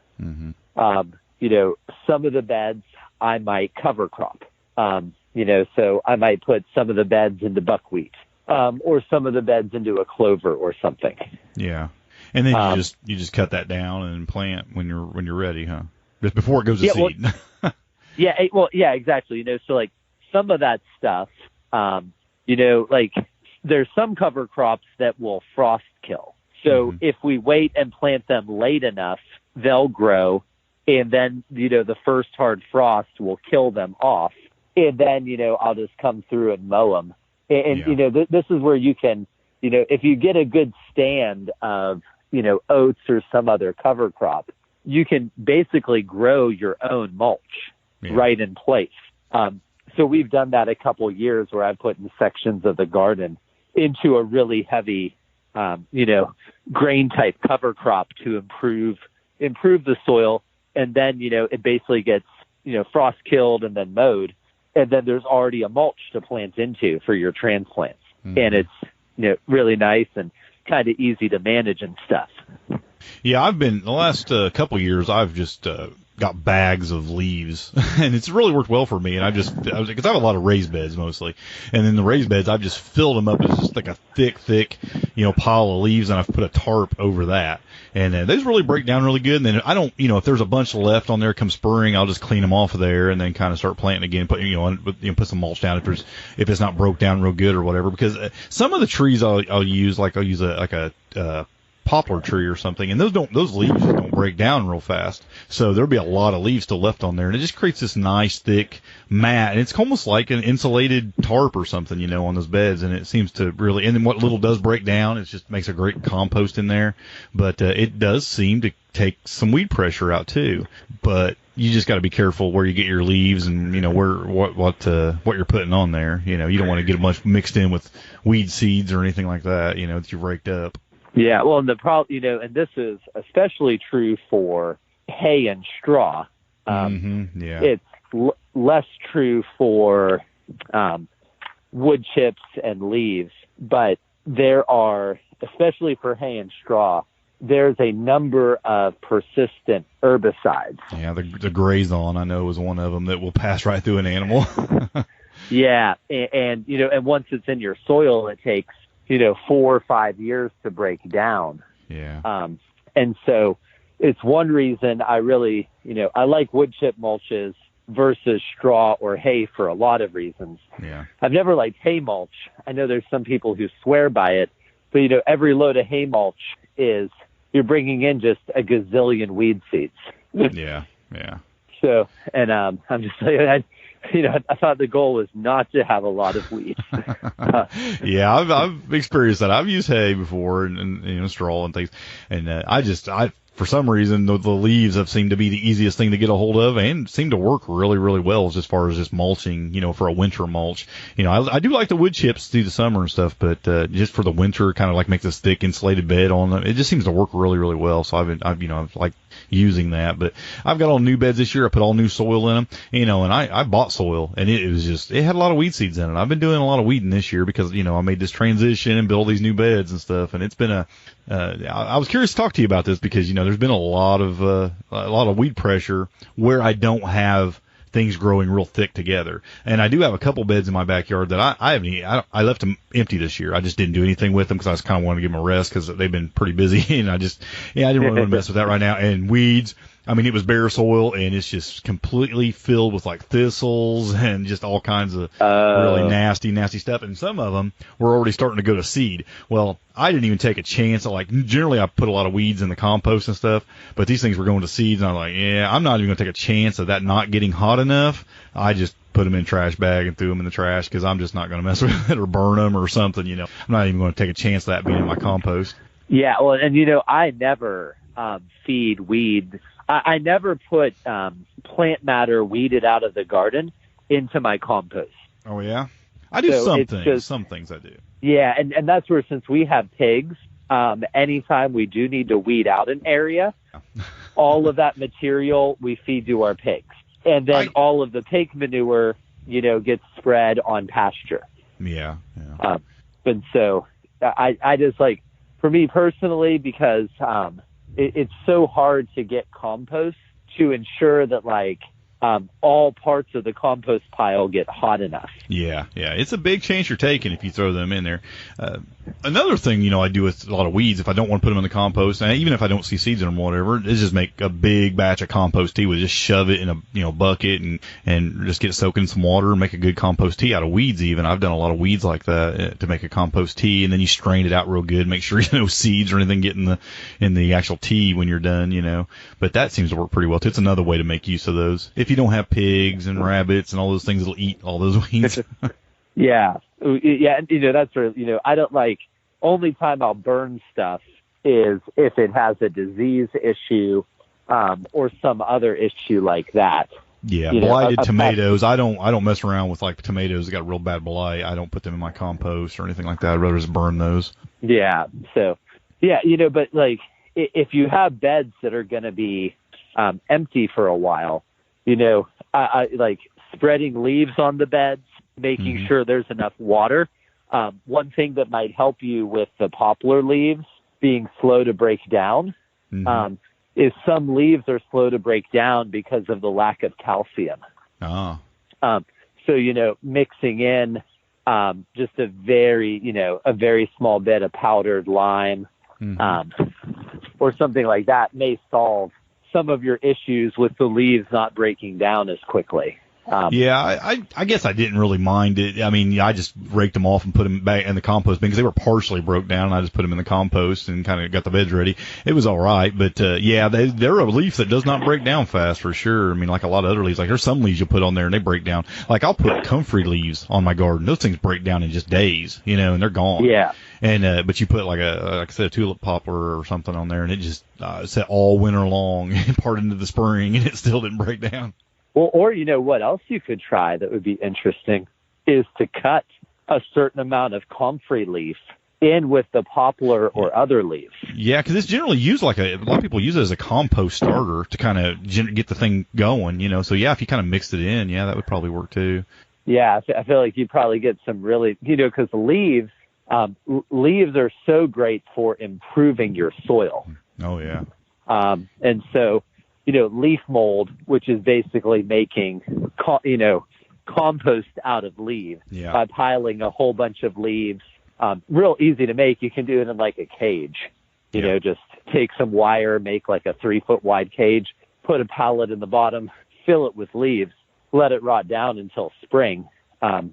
Some of the beds I might cover crop. So I might put some of the beds into buckwheat, or some of the beds into a clover or something. Yeah. And then you just cut that down and plant when you're ready, huh? Just before it goes to seed. Exactly. So like some of that stuff, like there's some cover crops that will frost kill. So if we wait and plant them late enough, they'll grow, and then, the first hard frost will kill them off, and then, I'll just come through and mow them. And this is where you can, if you get a good stand of, oats or some other cover crop, you can basically grow your own mulch right in place. So we've done that a couple years where I've put in sections of the garden into a really heavy grain type cover crop to improve the soil. And then, it basically gets, frost killed and then mowed. And then there's already a mulch to plant into for your transplants. And it's, really nice and kind of easy to manage and stuff. Yeah, I've been the last couple of years, I've just got bags of leaves, and it's really worked well for me. And because I have a lot of raised beds mostly, and in the raised beds, I've just filled them up as just like a thick, pile of leaves, and I've put a tarp over that. And those really break down really good. And then I don't, if there's a bunch left on there come spring, I'll just clean them off of there and then kind of start planting again. Put some mulch down if it's not broke down real good or whatever. Because some of the trees I'll use a poplar tree or something, and those leaves just don't break down real fast. So there'll be a lot of leaves still left on there, and it just creates this nice thick mat, and it's almost like an insulated tarp or something, on those beds, and it seems to really, and then what little does break down, it just makes a great compost in there. But it does seem to take some weed pressure out too. But you just got to be careful where you get your leaves and what you're putting on there. You don't want to get a bunch mixed in with weed seeds or anything like that. That you've raked up. Yeah, well, and the problem, and this is especially true for hay and straw. Yeah, it's less true for wood chips and leaves, but there are, especially for hay and straw, there's a number of persistent herbicides. Yeah, the Grazon, I know, is one of them that will pass right through an animal. Yeah, and once it's in your soil, it takes 4 or 5 years to break down. Yeah. And so it's one reason I really, I like wood chip mulches versus straw or hay for a lot of reasons. Yeah. I've never liked hay mulch. I know there's some people who swear by it, but every load of hay mulch is, you're bringing in just a gazillion weed seeds. Yeah. So, and I'm just saying, I thought the goal was not to have a lot of weeds. Yeah, I've experienced that. I've used hay before and straw and things, and I for some reason the leaves have seemed to be the easiest thing to get a hold of and seem to work really, really well as far as just mulching, for a winter mulch. I do like the wood chips through the summer and stuff, but just for the winter, kind of like make this thick insulated bed on them, it just seems to work really, really well. So I've like using that, but I've got all new beds this year. I put all new soil in them, and I bought soil, and it had a lot of weed seeds in it. I've been doing a lot of weeding this year because I made this transition and built all these new beds and stuff, and it's been I was curious to talk to you about this because there's been a lot of weed pressure where I don't have things growing real thick together. And I do have a couple beds in my backyard that I left them empty this year. I just didn't do anything with them because I just kind of wanted to give them a rest because they've been pretty busy, and I didn't really want to mess with that right now. And weeds, it was bare soil, and it's just completely filled with like thistles and just all kinds of really nasty stuff. And some of them were already starting to go to seed. Well, I didn't even take a chance. Generally I put a lot of weeds in the compost and stuff, but these things were going to seeds, and I'm like, I'm not even going to take a chance of that not getting hot enough. I just put them in a trash bag and threw them in the trash because I'm just not going to mess with it or burn them or something. I'm not even going to take a chance of that being in my compost. Yeah, well, and I never feed weeds. I never put plant matter weeded out of the garden into my compost. Oh, yeah? I do some things. Some things I do. Yeah, and that's where, since we have pigs, anytime we do need to weed out an area, all of that material we feed to our pigs. And then all of the pig manure, gets spread on pasture. Yeah. And so I just for me personally, because it's so hard to get compost to ensure that all parts of the compost pile get hot enough. Yeah. It's a big chance you're taking if you throw them in there. Another thing, I do with a lot of weeds, if I don't want to put them in the compost, and even if I don't see seeds in them or whatever, is just make a big batch of compost tea. We just shove it in a bucket and just get it soaking in some water and make a good compost tea out of weeds even. I've done a lot of weeds like that to make a compost tea, and then you strain it out real good, make sure no seeds or anything get in the actual tea when you're done, But that seems to work pretty well too. It's another way to make use of those. If you don't have pigs and rabbits and all those things that'll eat all those weeds. Yeah. And, that's where, I don't only time I'll burn stuff is if it has a disease issue, or some other issue like that. Yeah. Blighted tomatoes. I don't mess around with tomatoes that got real bad blight. I don't put them in my compost or anything like that. I'd rather just burn those. Yeah. So, yeah, but if you have beds that are going to be, empty for a while, I like spreading leaves on the beds, making sure there's enough water. One thing that might help you with the poplar leaves being slow to break down is some leaves are slow to break down because of the lack of calcium. Oh. So, mixing in just a very small bit of powdered lime or something like that may solve some of your issues with the leaves not breaking down as quickly. I guess I didn't really mind it. I mean, I just raked them off and put them back in the compost bin because they were partially broke down. And I just put them in the compost and kind of got the beds ready. It was all right, but they're a leaf that does not break down fast for sure. I mean, like a lot of other leaves, like there's some leaves you put on there and they break down. Like I'll put comfrey leaves on my garden; those things break down in just days, and they're gone. Yeah. And but you put like I said, a tulip poplar or something on there, and it just sat all winter long and part into the spring, and it still didn't break down. Well, or what else you could try that would be interesting is to cut a certain amount of comfrey leaf in with the poplar or other leaves. Yeah, because it's generally used a lot of people use it as a compost starter to kind of get the thing going, So, yeah, if you kind of mixed it in, that would probably work too. Yeah, I feel like you'd probably get some really, because the leaves are so great for improving your soil. Oh, yeah. And so, leaf mold, which is basically making, compost out of leaves by piling a whole bunch of leaves. Real easy to make. You can do it in like a cage. Just take some wire, make like a 3-foot wide cage, put a pallet in the bottom, fill it with leaves, let it rot down until spring.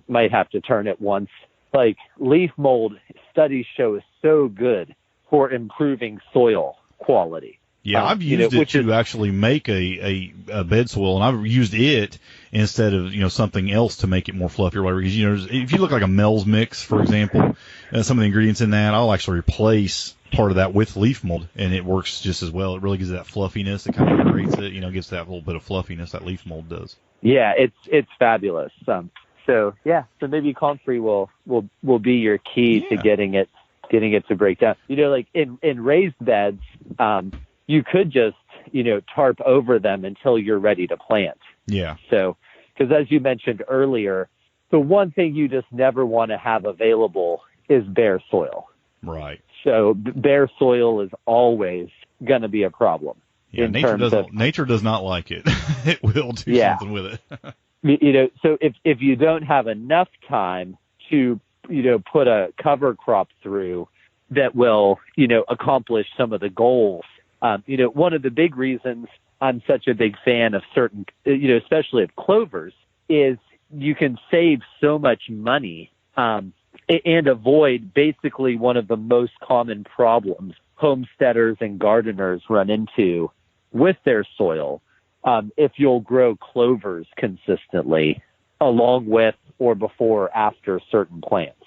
Might have to turn it once. Like leaf mold studies show is so good for improving soil quality. Yeah, I've used it to actually make a bed soil, and I've used it instead of, something else to make it more fluffy or whatever. Because, if you look like a Mel's mix, for example, some of the ingredients in that, I'll actually replace part of that with leaf mold, and it works just as well. It really gives that fluffiness. It kind of creates it, gives that little bit of fluffiness that leaf mold does. Yeah, it's fabulous. So maybe comfrey will be your key to getting it to break down. Like in raised beds, you could just, tarp over them until you're ready to plant. Yeah. So, because as you mentioned earlier, the one thing you just never want to have available is bare soil. Right. So bare soil is always going to be a problem. Yeah, nature does not like it. It will do something with it. So if you don't have enough time to, put a cover crop through that will, accomplish some of the goals. One of the big reasons I'm such a big fan of certain, especially of clovers, is you can save so much money and avoid basically one of the most common problems homesteaders and gardeners run into with their soil if you'll grow clovers consistently along with or before or after certain plants.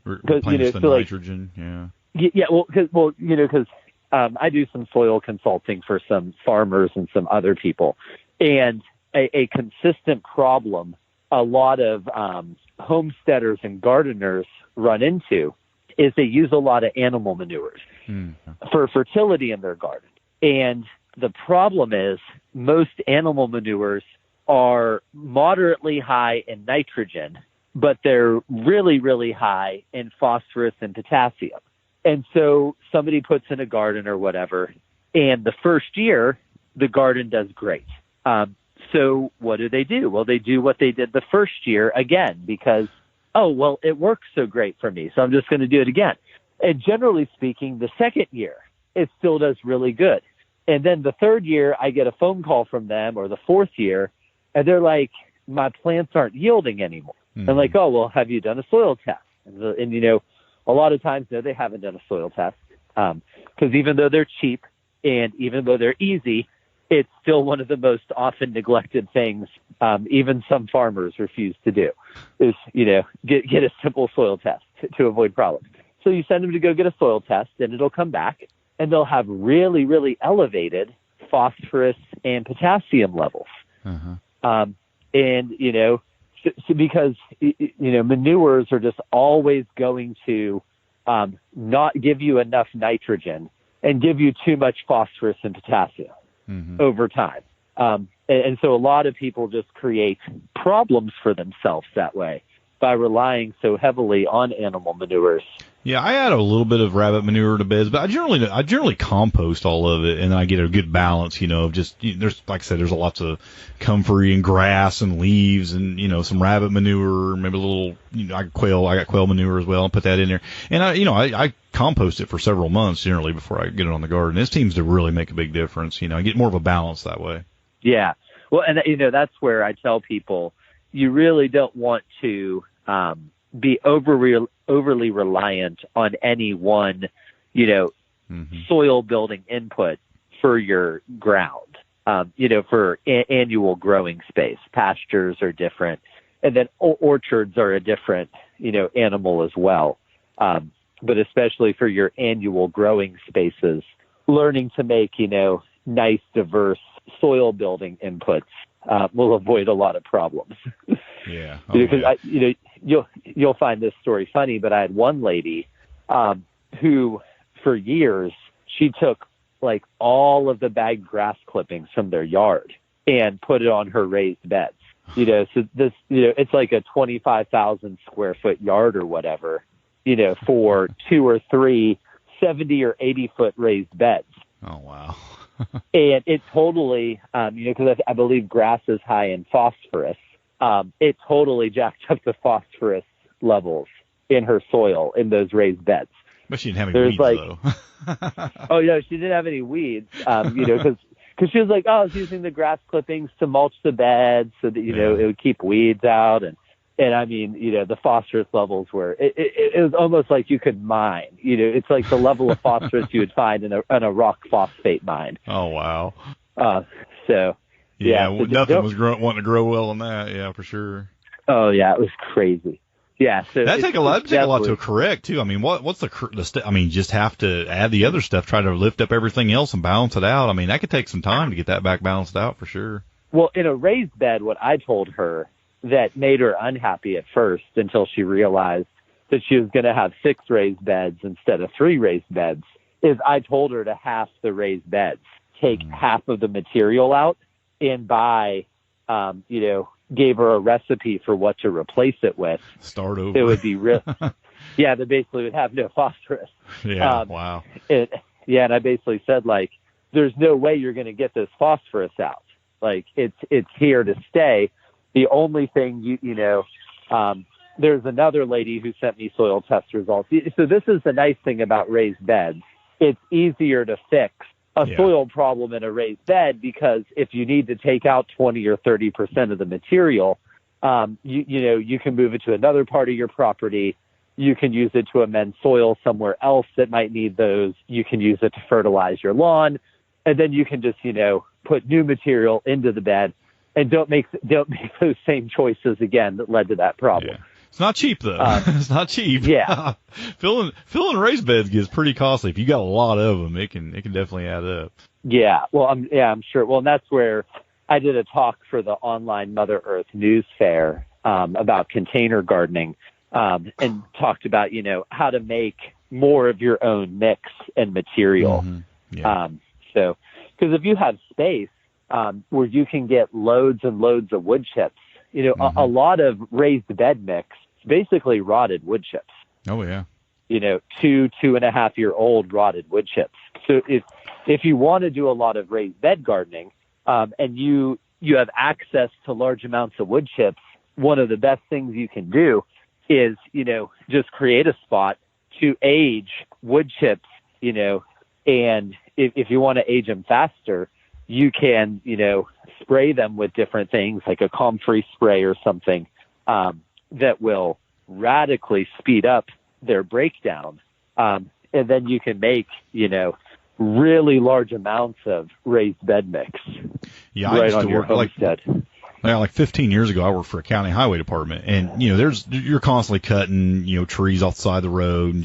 Replenish the nitrogen, Yeah, because I do some soil consulting for some farmers and some other people. And a consistent problem a lot of homesteaders and gardeners run into is they use a lot of animal manures for fertility in their garden. And the problem is most animal manures are moderately high in nitrogen, but they're really, really high in phosphorus and potassium. And so somebody puts in a garden or whatever, and the first year, the garden does great. So what do? Well, they do what they did the first year again because, it works so great for me, so I'm just going to do it again. And generally speaking, the second year, it still does really good. And then the third year, I get a phone call from them, or the fourth year, and they're like, my plants aren't yielding anymore. Mm-hmm. I'm like, have you done a soil test? And a lot of times, no, they haven't done a soil test because even though they're cheap and even though they're easy, it's still one of the most often neglected things even some farmers refuse to do is, get a simple soil test to avoid problems. So you send them to go get a soil test and it'll come back and they'll have really, really elevated phosphorus and potassium levels. Uh-huh. Because, manures are just always going to not give you enough nitrogen and give you too much phosphorus and potassium over time. And so a lot of people just create problems for themselves that way by relying so heavily on animal manures. Yeah, I add a little bit of rabbit manure to beds, but I generally compost all of it, and then I get a good balance, of just, there's, like I said, there's lots of comfrey and grass and leaves and, some rabbit manure, maybe a little, I got quail manure as well, and put that in there. And I compost it for several months generally before I get it on the garden. It seems to really make a big difference, I get more of a balance that way. Yeah. Well, and that's where I tell people you really don't want to be overly reliant on any one, soil building input for your ground. For annual growing space, pastures are different, and then orchards are a different, animal as well. But especially for your annual growing spaces, learning to make, nice, diverse soil building inputs will avoid a lot of problems. Yeah. Because you'll find this story funny, but I had one lady who, for years, she took like all of the bagged grass clippings from their yard and put it on her raised beds. So this, it's like a 25,000 square foot yard or whatever, for 2 or 3 70 or 80 foot raised beds. Oh, wow. And it totally, because I believe grass is high in phosphorus, it totally jacked up the phosphorus levels in her soil in those raised beds. But she didn't have any weeds, though. Oh, no, she didn't have any weeds, because she was like, I was using the grass clippings to mulch the bed so that, it would keep weeds out. And I mean, the phosphorus levels were, it was almost like you could mine, it's like the level of phosphorus you would find in a rock phosphate mine. Oh, wow. So nothing was wanting to grow well in that. Yeah, for sure. Oh, yeah, it was crazy. Yeah, so that take a lot to correct too. I mean, what's the just have to add the other stuff, try to lift up everything else and balance it out. I mean, that could take some time to get that back balanced out for sure. Well, in a raised bed, what I told her that made her unhappy at first until she realized that she was going to have 6 raised beds instead of 3 raised beds is I told her to half the raised beds, take half of the material out and buy, gave her a recipe for what to replace it with. Start over. It would be real. Yeah, they basically would have no phosphorus. Yeah, wow. And I basically said, like, there's no way you're going to get this phosphorus out. Like, it's here to stay. The only thing, there's another lady who sent me soil test results. So this is the nice thing about raised beds. It's easier to fix a soil problem in a raised bed because if you need to take out 20 or 30% of the material, you can move it to another part of your property. You can use it to amend soil somewhere else that might need those. You can use it to fertilize your lawn, and then you can just, put new material into the bed and don't make those same choices again that led to that problem. Yeah. It's not cheap though. It's not cheap. Yeah. filling raised beds gets pretty costly. If you got a lot of them, it can definitely add up. Yeah. Well, I'm sure. Well, and that's where I did a talk for the online Mother Earth News Fair about container gardening and talked about, how to make more of your own mix and material. Mm-hmm. Yeah. Because if you have space where you can get loads and loads of wood chips, a lot of raised bed mix, basically rotted wood chips. Oh, yeah. 2.5-year-old rotted wood chips. So if you want to do a lot of raised bed gardening and you have access to large amounts of wood chips, one of the best things you can do is, just create a spot to age wood chips, and if you want to age them faster, you can, spray them with different things like a comfrey spray or something that will radically speed up their breakdown. And then you can make, really large amounts of raised bed mix right on your homestead. Like 15 years ago, I worked for a county highway department, and you're constantly cutting trees off the side of the road, and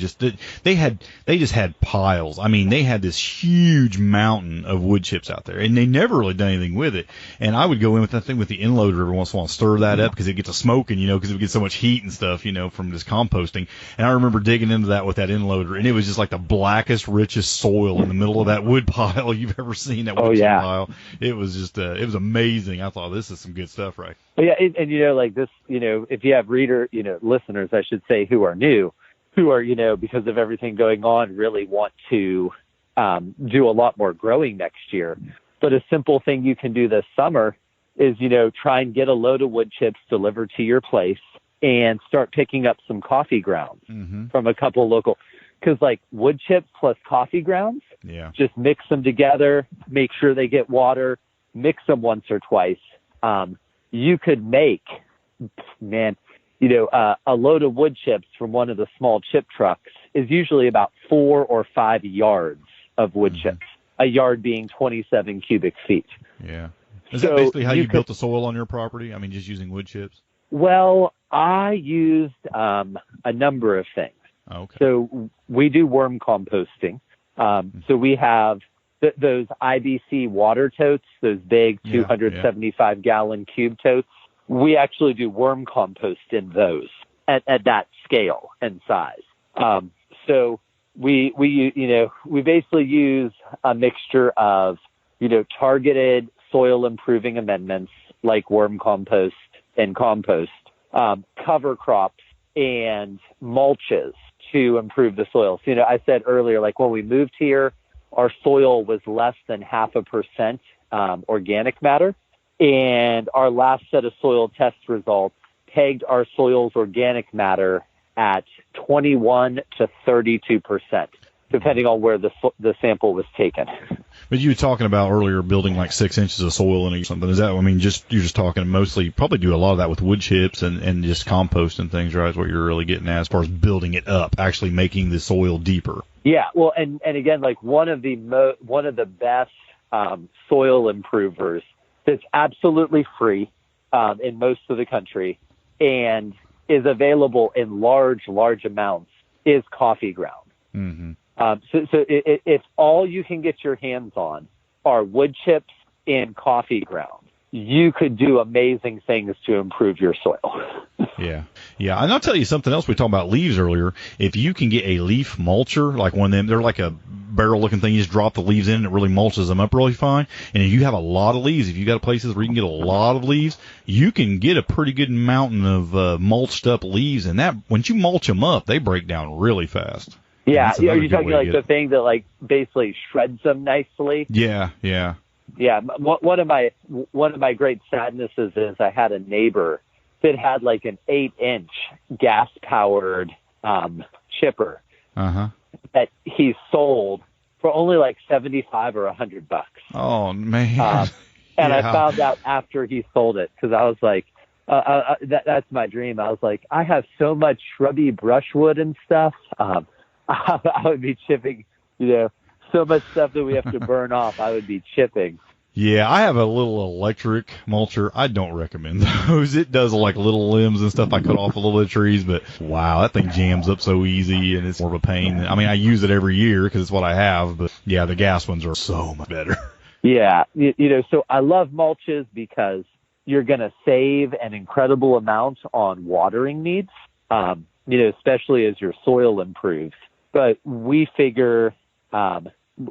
they just had piles. I mean, they had this huge mountain of wood chips out there, and they never really done anything with it. And I would go in with that thing with the end loader every once in a while, and stir that up because it gets a smoking, because it would get so much heat and stuff, from this composting. And I remember digging into that with that end loader, and it was just like the blackest, richest soil in the middle of that wood pile you've ever seen. That wood chip pile. It was just it was amazing. I thought, this is some good stuff, right? Yeah, and like this, if you have listeners, I should say, who are new, who are, because of everything going on, really want to do a lot more growing next year. But a simple thing you can do this summer is, try and get a load of wood chips delivered to your place and start picking up some coffee grounds from a couple local, because like wood chips plus coffee grounds, just mix them together, make sure they get water, mix them once or twice, you could make, a load of wood chips from one of the small chip trucks is usually about 4 or 5 yards of wood chips, a yard being 27 cubic feet. Yeah. Is that basically how you built the soil on your property? I mean, just using wood chips? Well, I used a number of things. Okay. So we do worm composting. So we have those IBC water totes, those big 275-gallon cube totes. We actually do worm compost in those at that scale and size. So we basically use a mixture of, targeted soil improving amendments like worm compost and compost, cover crops, and mulches to improve the soil. So, I said earlier, like when we moved here, our soil was less than 0.5% organic matter. And our last set of soil test results pegged our soil's organic matter at 21 to 32%, depending on where the sample was taken. But you were talking about earlier building like 6 inches of soil in or something. Is that, you're just talking mostly, probably do a lot of that with wood chips and just compost and things, right? Is what you're really getting at as far as building it up, actually making the soil deeper. Yeah. Well, and again, like one of the best soil improvers that's absolutely free in most of the country and is available in large amounts is coffee ground. Mm-hmm. So if all you can get your hands on are wood chips and coffee ground, you could do amazing things to improve your soil. Yeah. And I'll tell you something else. We talked about leaves earlier. If you can get a leaf mulcher, like one of them, they're like a barrel-looking thing. You just drop the leaves in, and it really mulches them up really fine. And if you have a lot of leaves, if you got places where you can get a lot of leaves, you can get a pretty good mountain of mulched up leaves. And that, once you mulch them up, they break down really fast. Yeah. Are you talking like the thing that like basically shreds them nicely? Yeah. Yeah. One of my great sadnesses is I had a neighbor that had like an 8-inch gas-powered chipper that he sold for only like $75 or $100. Oh man! And I found out after he sold it because I was like, that's my dream. I was like, I have so much shrubby brushwood and stuff. I would be chipping, so much stuff that we have to burn off. I would be chipping. Yeah, I have a little electric mulcher. I don't recommend those. It does like little limbs and stuff. I cut off a little bit of trees, but wow, that thing jams up so easy, and it's more of a pain. I use it every year because it's what I have, but yeah, the gas ones are so much better. Yeah, so I love mulches because you're going to save an incredible amount on watering needs, especially as your soil improves. But we figure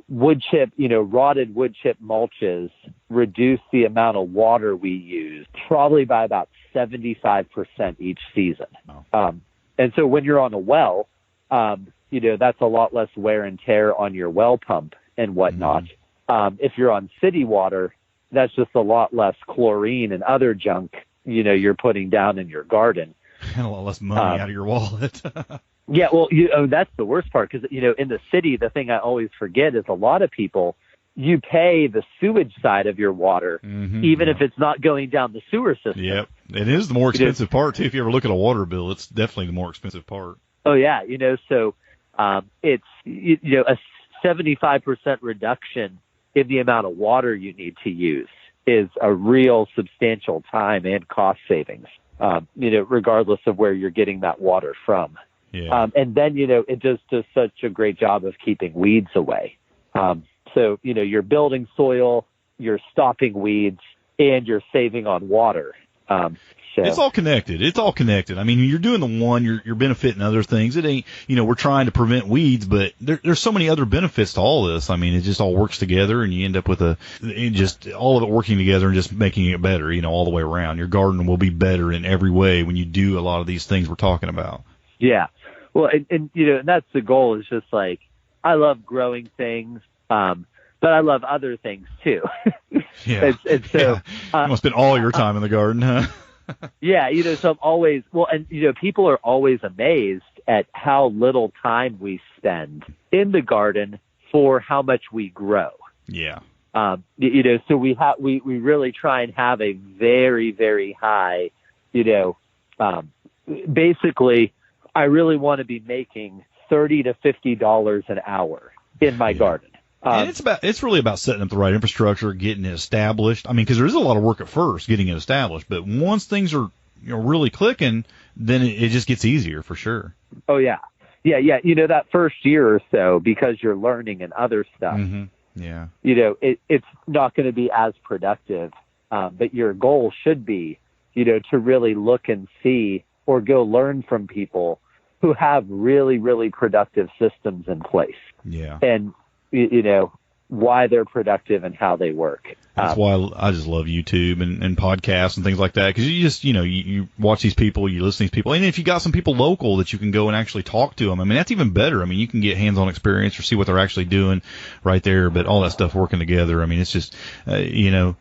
wood chip, rotted wood chip mulches reduce the amount of water we use probably by about 75% each season. And so when you're on a well, that's a lot less wear and tear on your well pump and whatnot. If you're on city water, that's just a lot less chlorine and other junk, you're putting down in your garden. And a lot less money out of your wallet. Yeah, well, that's the worst part because, in the city, the thing I always forget is a lot of people, you pay the sewage side of your water, even if it's not going down the sewer system. Yep. It is the more expensive part, too. If you ever look at a water bill, it's definitely the more expensive part. Oh, yeah. So it's, a 75% reduction in the amount of water you need to use is a real substantial time and cost savings, regardless of where you're getting that water from. Yeah. And then, it just does such a great job of keeping weeds away. So, you're building soil, you're stopping weeds, and you're saving on water. It's all connected. You're doing the one, you're benefiting other things. It ain't, we're trying to prevent weeds, but there's so many other benefits to all this. It just all works together, and you end up with just all of it working together and just making it better, all the way around. Your garden will be better in every way when you do a lot of these things we're talking about. Yeah. Well, and that's the goal is just like, I love growing things, but I love other things too. Yeah. and so, you must spend all your time in the garden, huh? Yeah. So I'm always, people are always amazed at how little time we spend in the garden for how much we grow. Yeah. So we really try and have a very, very high, basically, I really want to be making $30 to $50 an hour in my garden. And it's really about setting up the right infrastructure, getting it established. I mean, because there is a lot of work at first getting it established, but once things are really clicking, then it just gets easier for sure. Oh yeah. That first year or so, because you're learning and other stuff. Mm-hmm. Yeah. It's not going to be as productive, but your goal should be, to really look and see or go learn from people who have really, really productive systems in place. Yeah. And, why they're productive and how they work. That's why I just love YouTube and podcasts and things like that, because you just, you watch these people, you listen to these people, and if you got some people local that you can go and actually talk to them, I mean, that's even better. I mean, you can get hands-on experience or see what they're actually doing right there, but all that stuff working together, I mean, it's just, the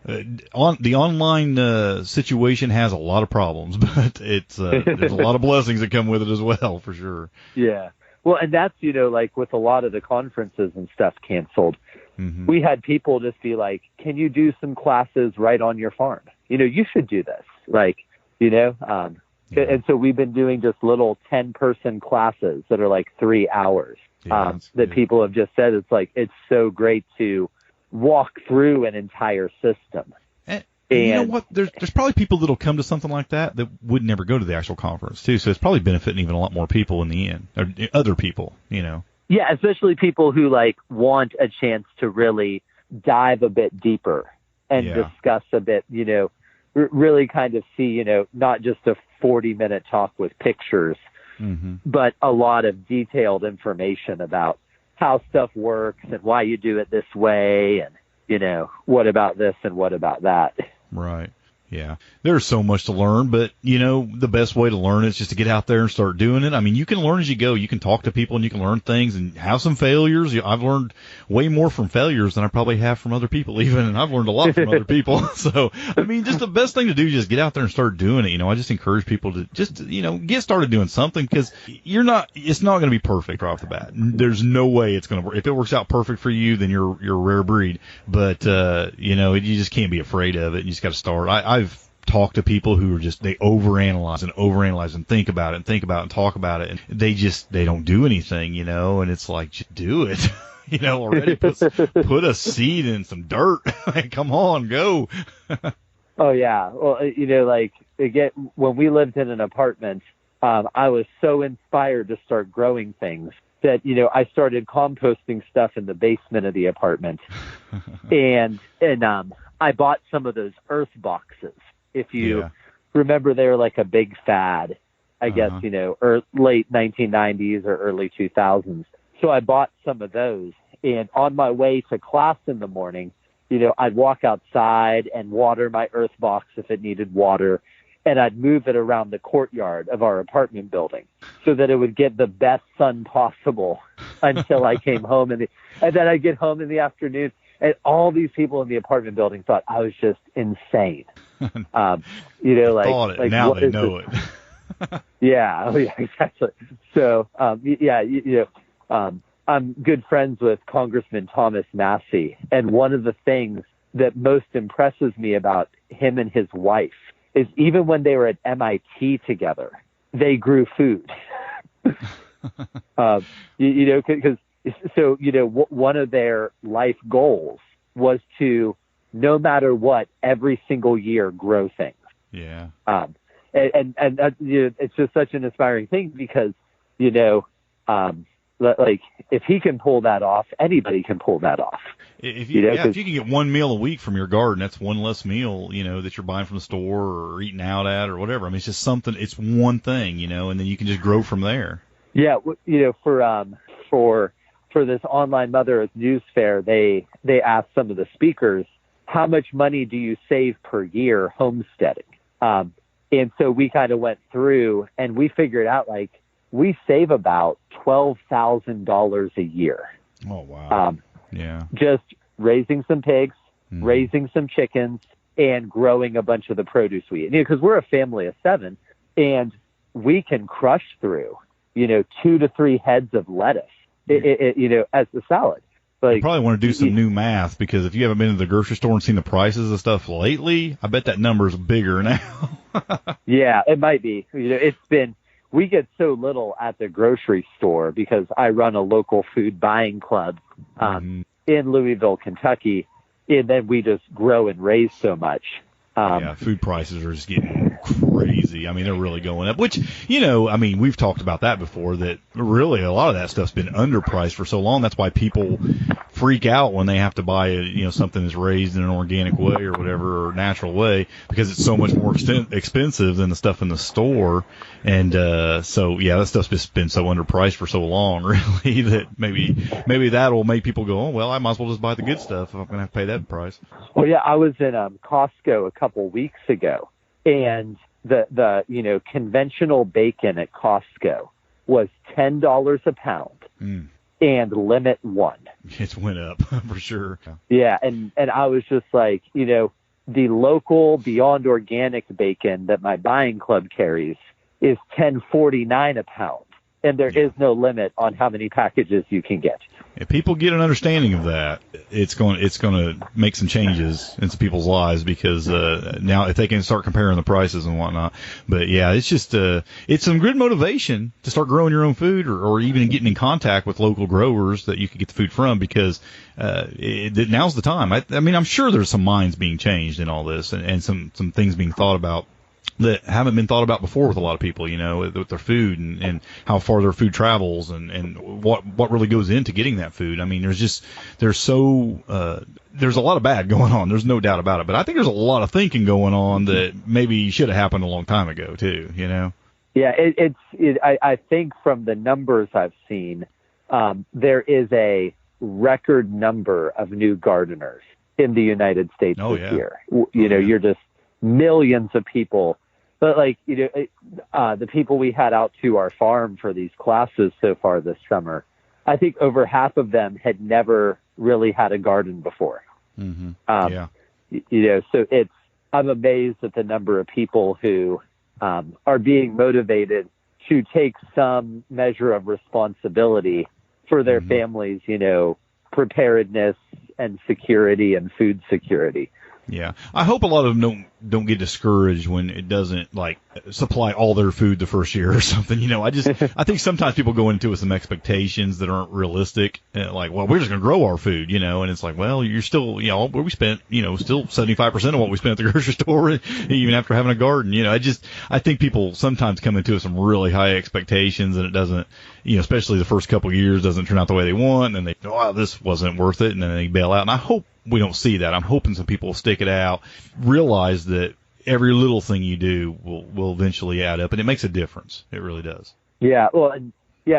online situation has a lot of problems, but it's there's a lot of blessings that come with it as well, for sure. Yeah. Well, and that's, like with a lot of the conferences and stuff canceled, mm-hmm. we had people just be like, can you do some classes right on your farm? You should do this. And so we've been doing just little 10-person classes that are like 3 hours that people have just said, it's so great to walk through an entire system. And you know what? There's probably people that'll come to something like that would never go to the actual conference too. So it's probably benefiting even a lot more people in the end, or other people, Yeah, especially people who want a chance to really dive a bit deeper and discuss a bit, really kind of see, not just a 40-minute talk with pictures, mm-hmm. but a lot of detailed information about how stuff works and why you do it this way and, what about this and what about that. Right. Yeah. There's so much to learn, but, the best way to learn is just to get out there and start doing it. I mean, you can learn as you go. You can talk to people and you can learn things and have some failures. I've learned way more from failures than I probably have from other people even, and I've learned a lot from other people. So, I mean, just the best thing to do is just get out there and start doing it. I just encourage people to just, get started doing something, because it's not going to be perfect right off the bat. There's no way it's going to work. If it works out perfect for you, then you're a rare breed. But, you just can't be afraid of it. You just got to start. I've talked to people who are just, they overanalyze and think about it and talk about it, and they don't do anything, and it's like, just do it. Already put a seed in some dirt. Come on, go. Oh yeah. Well, again, when we lived in an apartment, I was so inspired to start growing things that, I started composting stuff in the basement of the apartment, and I bought some of those earth boxes. If you remember, they were like a big fad, I guess, or late 1990s or early 2000s. So I bought some of those, and on my way to class in the morning, I'd walk outside and water my earth box if it needed water, and I'd move it around the courtyard of our apartment building so that it would get the best sun possible until I came home. And then I'd get home in the afternoon, and all these people in the apartment building thought I was just insane. Now they know it. Yeah, exactly. So, I'm good friends with Congressman Thomas Massey, and one of the things that most impresses me about him and his wife is even when they were at MIT together, they grew food. Because one of their life goals was to, no matter what, every single year grow things. Yeah. And it's just such an inspiring thing, because, if he can pull that off, anybody can pull that off. If you can get one meal a week from your garden, that's one less meal, that you're buying from the store or eating out at or whatever. I mean, it's just something, it's one thing, and then you can just grow from there. Yeah. For this online Mother Earth News Fair, they asked some of the speakers, how much money do you save per year homesteading? And so we kind of went through and we figured out, we save about $12,000 a year. Oh, wow. Just raising some pigs, raising some chickens, and growing a bunch of the produce we eat. Because we're a family of 7, and we can crush through, 2 to 3 heads of lettuce, as a salad. Like, you probably want to do some new math, because if you haven't been to the grocery store and seen the prices of stuff lately, I bet that number's bigger now. Yeah, it might be. We get so little at the grocery store because I run a local food buying club in Louisville, Kentucky, and then we just grow and raise so much. Yeah, food prices are just getting crazy. I mean, they're really going up, which, we've talked about that before, that really a lot of that stuff's been underpriced for so long. That's why people freak out when they have to buy, something that's raised in an organic way or whatever, or natural way, because it's so much more expensive than the stuff in the store. And so, yeah, that stuff's just been so underpriced for so long, really, that maybe that'll make people go, oh, well, I might as well just buy the good stuff if I'm going to have to pay that price. Well, yeah, I was in Costco a couple weeks ago, and the conventional bacon at Costco was $10 a pound and limit 1. It's went up for sure. Yeah, and I was just like, the local Beyond Organic bacon that my buying club carries is $10.49 a pound, and there is no limit on how many packages you can get. If people get an understanding of that, it's going to make some changes in some people's lives, because now if they can start comparing the prices and whatnot. But yeah, it's just it's some good motivation to start growing your own food, or even getting in contact with local growers that you can get the food from, because now's the time. I mean, I'm sure there's some minds being changed in all this, and some things being thought about that haven't been thought about before with a lot of people, with their food and how far their food travels and what really goes into getting that food. I mean, there's a lot of bad going on. There's no doubt about it. But I think there's a lot of thinking going on that maybe should have happened a long time ago too, Yeah, I think from the numbers I've seen, there is a record number of new gardeners in the United States this year. You're just millions of people. But the people we had out to our farm for these classes so far this summer, I think over half of them had never really had a garden before. So I'm amazed at the number of people who are being motivated to take some measure of responsibility for their families, preparedness and security and food security. Yeah, I hope a lot of them don't get discouraged when it doesn't supply all their food the first year or something. I think sometimes people go into it with some expectations that aren't realistic. Well, we're just gonna grow our food, and it's like, well, you're still, we spent, still 75% of what we spent at the grocery store, even after having a garden. I think people sometimes come into it with some really high expectations, and it doesn't, especially the first couple of years, doesn't turn out the way they want, and they, oh, this wasn't worth it, and then they bail out. And I hope we don't see that. I'm hoping some people will stick it out, realize that every little thing you do will eventually add up, and it makes a difference. It really does. Yeah. Well, I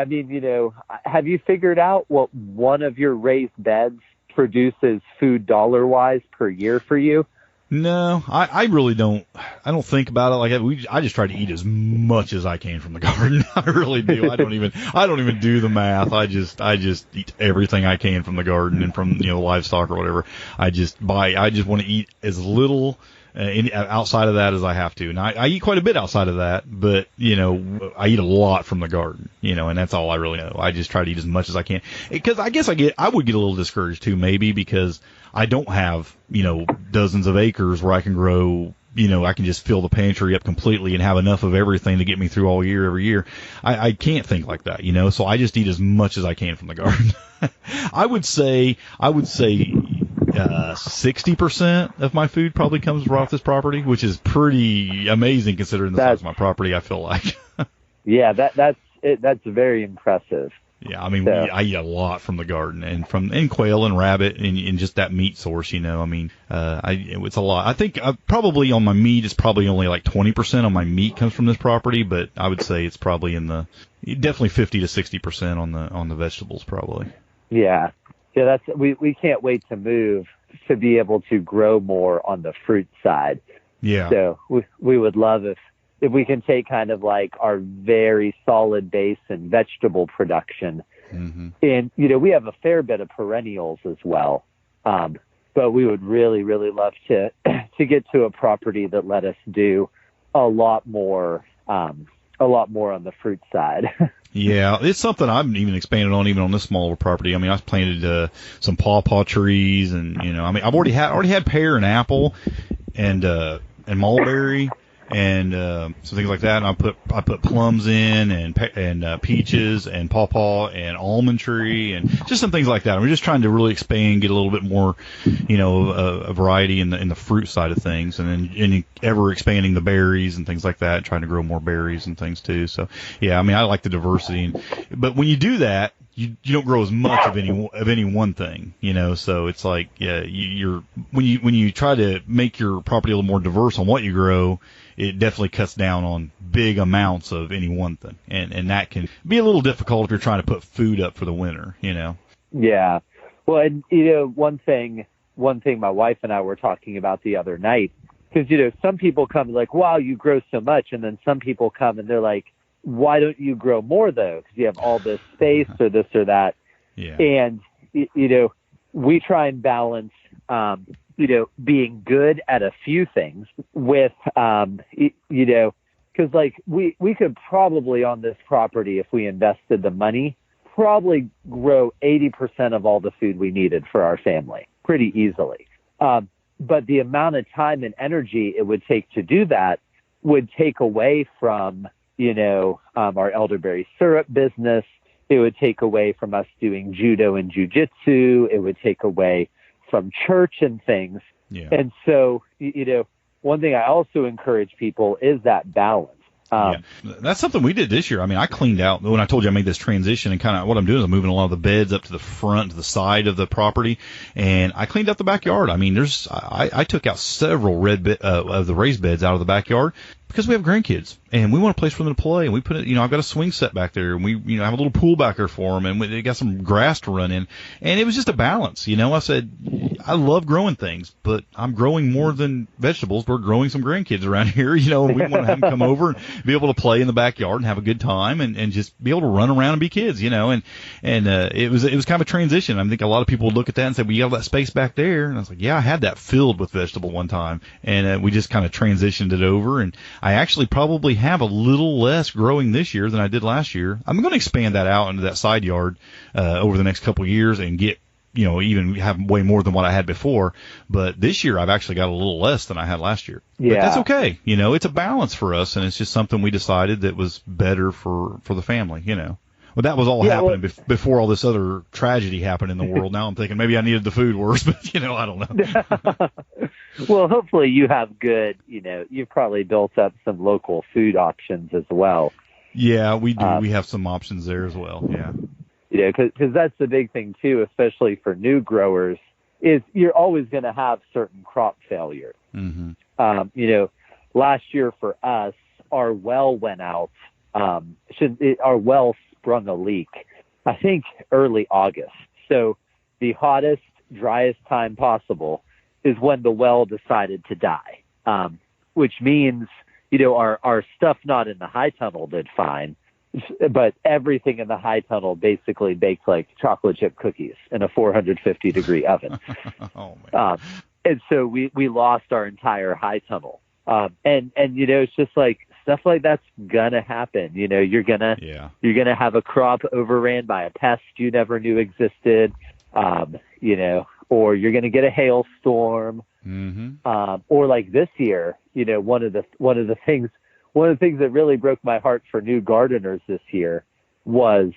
mean, have you figured out what one of your raised beds produces food dollar-wise per year for you? No, I really don't. I don't think about it like that. I just try to eat as much as I can from the garden. I really do. I don't even do the math. I just eat everything I can from the garden and from livestock or whatever. I just want to eat as little outside of that as I have to. And I eat quite a bit outside of that, but I eat a lot from the garden. And that's all I really know. I just try to eat as much as I can, because I guess I would get a little discouraged too, maybe because I don't have, dozens of acres where I can grow, I can just fill the pantry up completely and have enough of everything to get me through all year, every year. I can't think like that, so I just eat as much as I can from the garden. I would say 60% of my food probably comes right off this property, which is pretty amazing considering the size of my property, I feel like. Yeah, that's very impressive. Yeah, I mean, I eat a lot from the garden and quail and rabbit and just that meat source, I mean, it's a lot. I think probably on my meat, it's probably only 20% on my meat comes from this property, but I would say it's probably definitely 50 to 60% on the vegetables probably. Yeah. Yeah, we can't wait to move to be able to grow more on the fruit side. Yeah. So we would love if we can take kind of our very solid base and vegetable production. And, we have a fair bit of perennials as well. But we would really, really love to get to a property that let us do a lot more a lot more on the fruit side. Yeah, it's something I've even expanded on, even on this smaller property. I mean, I've planted some pawpaw trees, and I've already had pear and apple, and mulberry, and some things like that. And I put plums in, and peaches, and pawpaw, and almond tree, and just some things like that. I'm just trying to really expand, get a little bit more, a variety in the fruit side of things, and then ever expanding the berries and things like that, trying to grow more berries and things too. So yeah, I mean, I like the diversity, but when you do that, you don't grow as much of any one thing, So it's like, yeah, when you try to make your property a little more diverse on what you grow, it definitely cuts down on big amounts of any one thing, and that can be a little difficult if you're trying to put food up for the winter, Yeah, well, and one thing my wife and I were talking about the other night, because some people come like, wow, you grow so much, and then some people come and they're like, why don't you grow more though? Because you have all this space or this or that. Yeah. And we try and balance, being good at a few things with, because like we could probably on this property, if we invested the money, probably grow 80% of all the food we needed for our family pretty easily. But the amount of time and energy it would take to do that would take away from our elderberry syrup business. It would take away from us doing judo and jujitsu. It would take away from church and things. Yeah. And so, one thing I also encourage people is that balance. Yeah, that's something we did this year. I mean, I cleaned out when I told you I made this transition, and kind of what I'm doing is I'm moving a lot of the beds up to the front, to the side of the property, and I cleaned out the backyard. I mean, I took out several of the raised beds out of the backyard because we have grandkids and we want a place for them to play. And we put it, I've got a swing set back there, and we, have a little pool back there for them, and they got some grass to run in. And it was just a balance. I said, I love growing things, but I'm growing more than vegetables. We're growing some grandkids around here, and we want to have them come over and be able to play in the backyard and have a good time and just be able to run around and be kids, and it was kind of a transition. I think a lot of people would look at that and say, well, you got that space back there. And I was like, yeah, I had that filled with vegetable one time. And we just kind of transitioned it over. And I actually probably have a little less growing this year than I did last year. I'm going to expand that out into that side yard over the next couple of years and get, even have way more than what I had before. But this year I've actually got a little less than I had last year. Yeah. But that's okay. It's a balance for us, and it's just something we decided that was better for the family, Well, that was all happening before all this other tragedy happened in the world. Now I'm thinking maybe I needed the food worse, but, I don't know. Well, hopefully you have good, you've probably built up some local food options as well. Yeah, we do. We have some options there as well. Yeah. Because that's the big thing too, especially for new growers, is you're always going to have certain crop failures. Mm-hmm. Last year for us, our well went out. Our well sprung a leak, I think early August. So the hottest, driest time possible is when the well decided to die, which means, our stuff not in the high tunnel did fine, but everything in the high tunnel basically baked like chocolate chip cookies in a 450 degree oven. Oh, man. And so we lost our entire high tunnel. And it's just like stuff like that's gonna happen. You're gonna have a crop overran by a pest you never knew existed, or you're gonna get a hailstorm. Mm-hmm. Or like this year, one of the things that really broke my heart for new gardeners this year was,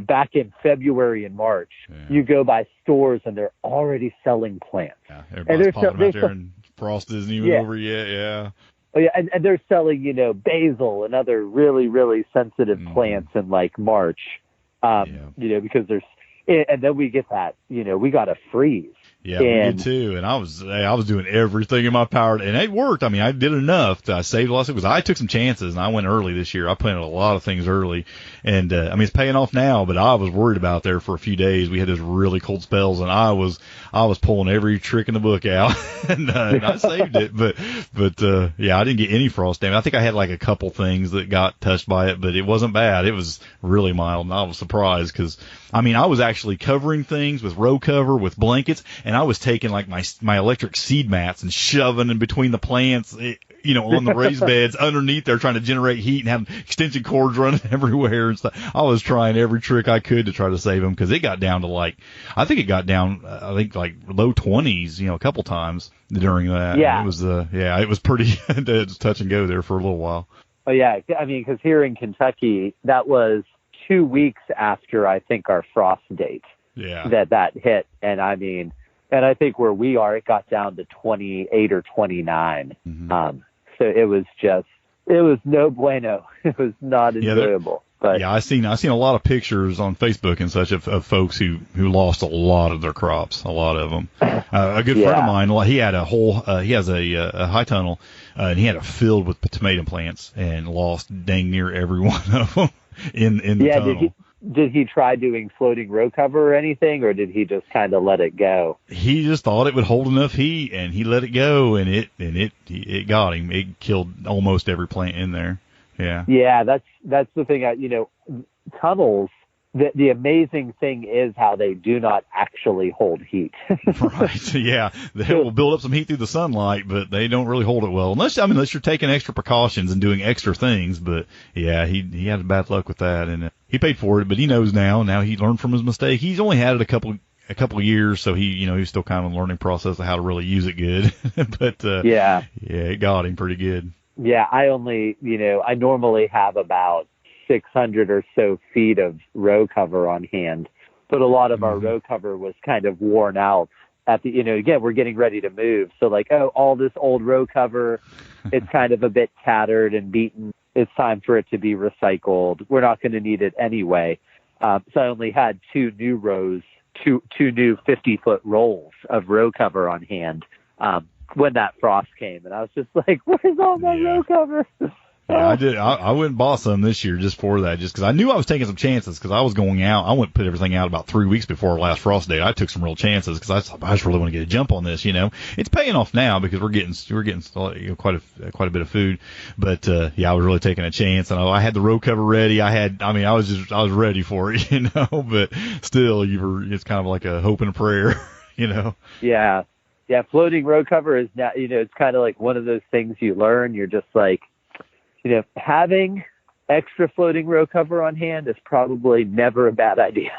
back in February and March, you go by stores and they're already selling plants. Yeah, everybody's popping out there and frost isn't even over yet. Yeah. Oh, yeah, and they're selling, basil and other really, really sensitive plants in like March, because there's, and then we get that, we got a freeze. Yeah, we did too. And I was doing everything in my power, and it worked. I mean, I did enough. I saved a lot of things. I took some chances, and I went early this year. I planted a lot of things early, and it's paying off now. But I was worried about there for a few days. We had those really cold spells, and I was pulling every trick in the book out, and I saved it. But I didn't get any frost damage. I think I had like a couple things that got touched by it, but it wasn't bad. It was really mild, and I was surprised because I was actually covering things with row cover with blankets. and I was taking like my electric seed mats and shoving in between the plants, on the raised beds underneath there, trying to generate heat and have extension cords running everywhere and stuff. I was trying every trick I could to try to save them, because it got down to like low 20s, a couple times during that. Yeah. It was pretty touch and go there for a little while. Oh, yeah. I mean, because here in Kentucky, that was 2 weeks after, I think, our frost date. Yeah. That hit. And I mean, and I think where we are, it got down to 28 or 29. Mm-hmm. So it was no bueno. It was not enjoyable. But I seen a lot of pictures on Facebook and such of folks who lost a lot of their crops, a lot of them. A good friend of mine, he had he has a high tunnel, and he had it filled with tomato plants and lost dang near every one of them in the tunnel. Did he try doing floating row cover or anything, or did he just kind of let it go? He just thought it would hold enough heat, and he let it go, and it got him. It killed almost every plant in there. Yeah. Yeah, that's the thing. Tunnels. The amazing thing is how they do not actually hold heat. Right. Yeah. They will build up some heat through the sunlight, but they don't really hold it well. Unless you're taking extra precautions and doing extra things. But yeah, he had bad luck with that, and he paid for it, but he knows now. Now he learned from his mistake. He's only had it a couple of years, so he's still kind of in the learning process of how to really use it good. But it got him pretty good. Yeah, I normally have about 600 or so feet of row cover on hand, but a lot of our row cover was kind of worn out at the, again, we're getting ready to move. So all this old row cover, it's kind of a bit tattered and beaten. It's time for it to be recycled. We're not going to need it anyway. So I only had two new rows, two new 50-foot rolls of row cover on hand when that frost came. And I was just like, where's all my row cover? Yeah, I did. I went and bought some this year just for that, just because I knew I was taking some chances, because I was going out. I went and put everything out about 3 weeks before our last frost day. I took some real chances because I just really want to get a jump on this. It's paying off now because we're getting quite a bit of food. But I was really taking a chance, and I had the row cover ready. I was ready for it, But still, it's kind of like a hope and a prayer, Yeah, floating row cover is now. It's kind of like one of those things you learn. You're just like, having extra floating row cover on hand is probably never a bad idea.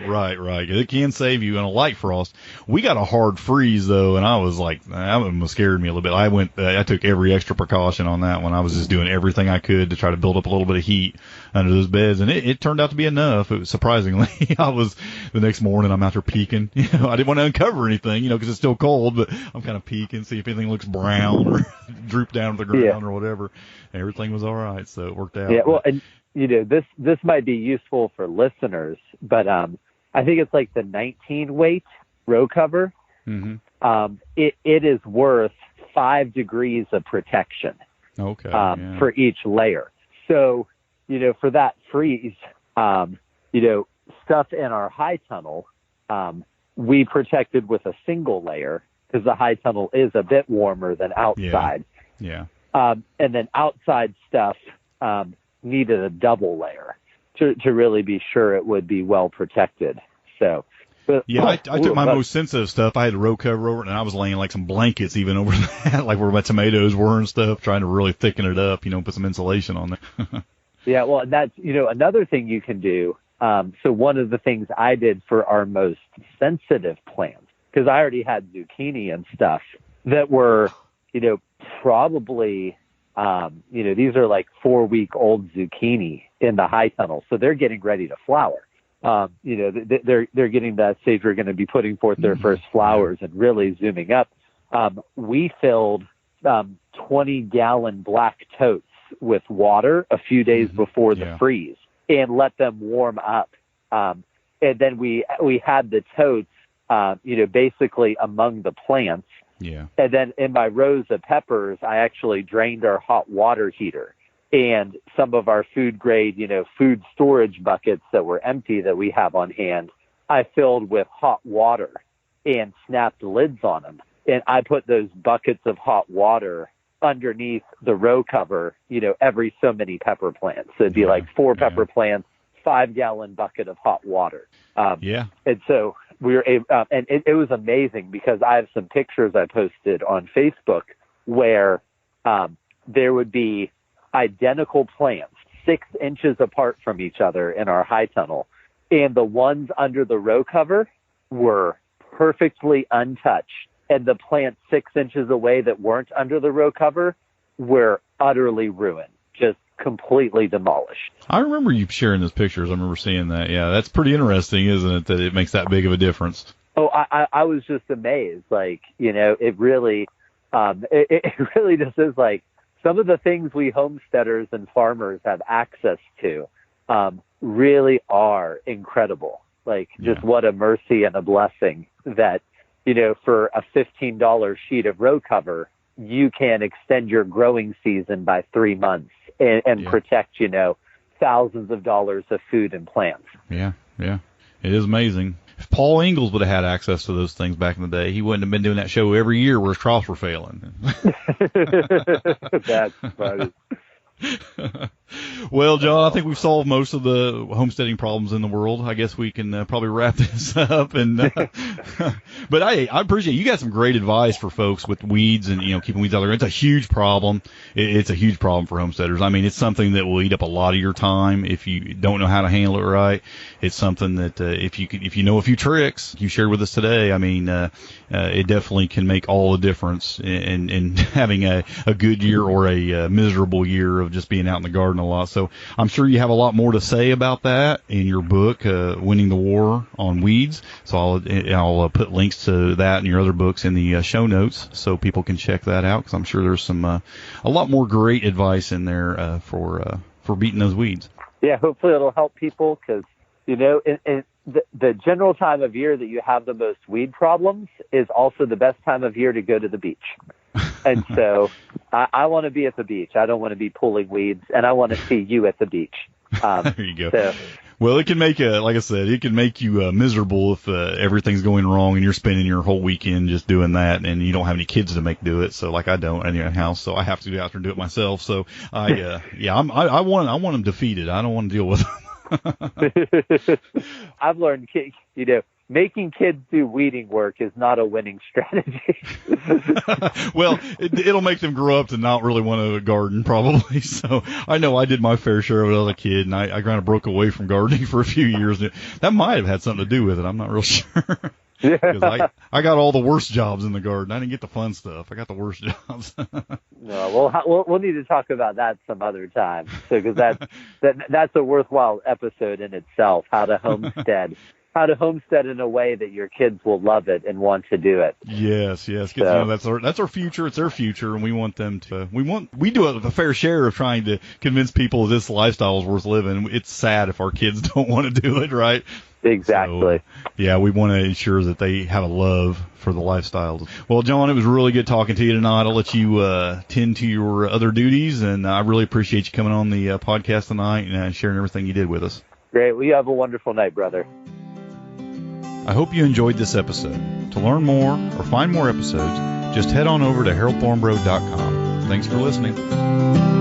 Right. It can save you in a light frost. We got a hard freeze though, and I was like, that almost scared me a little bit. I took every extra precaution on that one. I was just doing everything I could to try to build up a little bit of heat under those beds, and it turned out to be enough. It was surprisingly. The next morning I'm out there peeking. I didn't want to uncover anything, because it's still cold, but I'm kind of peeking, see if anything looks brown or droop down to the ground or whatever. Everything was all right, so it worked out. Yeah, well, and this might be useful for listeners, but I think it's like the 19 weight row cover. Mm-hmm. It is worth 5 degrees of protection. Okay. For each layer. So for that freeze, stuff in our high tunnel, we protected with a single layer because the high tunnel is a bit warmer than outside. Yeah. And then outside stuff needed a double layer to really be sure it would be well protected. So, I took my most sensitive stuff. I had a row cover over it, and I was laying like some blankets even over that, like where my tomatoes were and stuff, trying to really thicken it up, put some insulation on there. Yeah, well, that's, another thing you can do. So one of the things I did for our most sensitive plants, because I already had zucchini and stuff that were, probably, these are like 4-week-old zucchini in the high tunnel. So they're getting ready to flower. They're getting that stage where they're going to be putting forth their first flowers and really zooming up. We filled 20-gallon black totes with water a few days before the freeze and let them warm up. And then we had the totes, basically among the plants. Yeah. And then in my rows of peppers, I actually drained our hot water heater and some of our food grade, food storage buckets that were empty that we have on hand. I filled with hot water and snapped lids on them. And I put those buckets of hot water underneath the row cover, every so many pepper plants. So it'd be like 4 pepper plants, 5-gallon bucket of hot water. And so we were able, and it was amazing because I have some pictures I posted on Facebook where there would be identical plants 6 inches apart from each other in our high tunnel, and the ones under the row cover were perfectly untouched, and the plants 6 inches away that weren't under the row cover were utterly ruined, just completely demolished. I remember you sharing those pictures. I remember seeing that. Yeah, that's pretty interesting, isn't it, that it makes that big of a difference? Oh, I was just amazed. Like, it really, it really just is like some of the things we homesteaders and farmers have access to really are incredible. Like, just what a mercy and a blessing that, for a $15 sheet of row cover, you can extend your growing season by 3 months and protect, thousands of dollars of food and plants. Yeah. It is amazing. If Paul Ingalls would have had access to those things back in the day, he wouldn't have been doing that show every year where his crops were failing. That's funny. Well, John, I think we've solved most of the homesteading problems in the world. I guess we can probably wrap this up. But I appreciate you got some great advice for folks with weeds and keeping weeds out there. It's a huge problem. It's a huge problem for homesteaders. I mean, it's something that will eat up a lot of your time if you don't know how to handle it right. It's something that if you know a few tricks you shared with us today, I mean, it definitely can make all the difference in having a good year or a miserable year of just being out in the garden a lot. So I'm sure you have a lot more to say about that in your book, Winning the War on Weeds. So I'll put links to that and your other books in the show notes so people can check that out, because I'm sure there's some a lot more great advice in there for beating those weeds. Yeah, hopefully it'll help people, because in the general time of year that you have the most weed problems is also the best time of year to go to the beach. And so I want to be at the beach. I don't want to be pulling weeds, and I want to see you at the beach. There you go. Well, it can make like I said, it can make you miserable if everything's going wrong and you're spending your whole weekend just doing that, and you don't have any kids to make do it. So, like I don't in your house, so I have to go out there and do it myself. So, I want them defeated. I don't want to deal with them. I've learned, making kids do weeding work is not a winning strategy. Well, it'll make them grow up to not really want to garden, probably. So I know I did my fair share of it as a kid, and I kind of broke away from gardening for a few years. That might have had something to do with it. I'm not real sure. Because I got all the worst jobs in the garden. I didn't get the fun stuff. I got the worst jobs. No, we'll need to talk about that some other time. So, because that's a worthwhile episode in itself. How to homestead in a way that your kids will love it and want to do it. Yes. So, that's our future. It's their future, and we want them to. We do a fair share of trying to convince people this lifestyle is worth living. It's sad if our kids don't want to do it, right? Exactly. So, we want to ensure that they have a love for the lifestyle. Well, John, it was really good talking to you tonight. I'll let you tend to your other duties, and I really appreciate you coming on the podcast tonight and sharing everything you did with us. Great. Well, you have a wonderful night, brother. I hope you enjoyed this episode. To learn more or find more episodes, just head on over to HaroldThornbrough.com. Thanks for listening.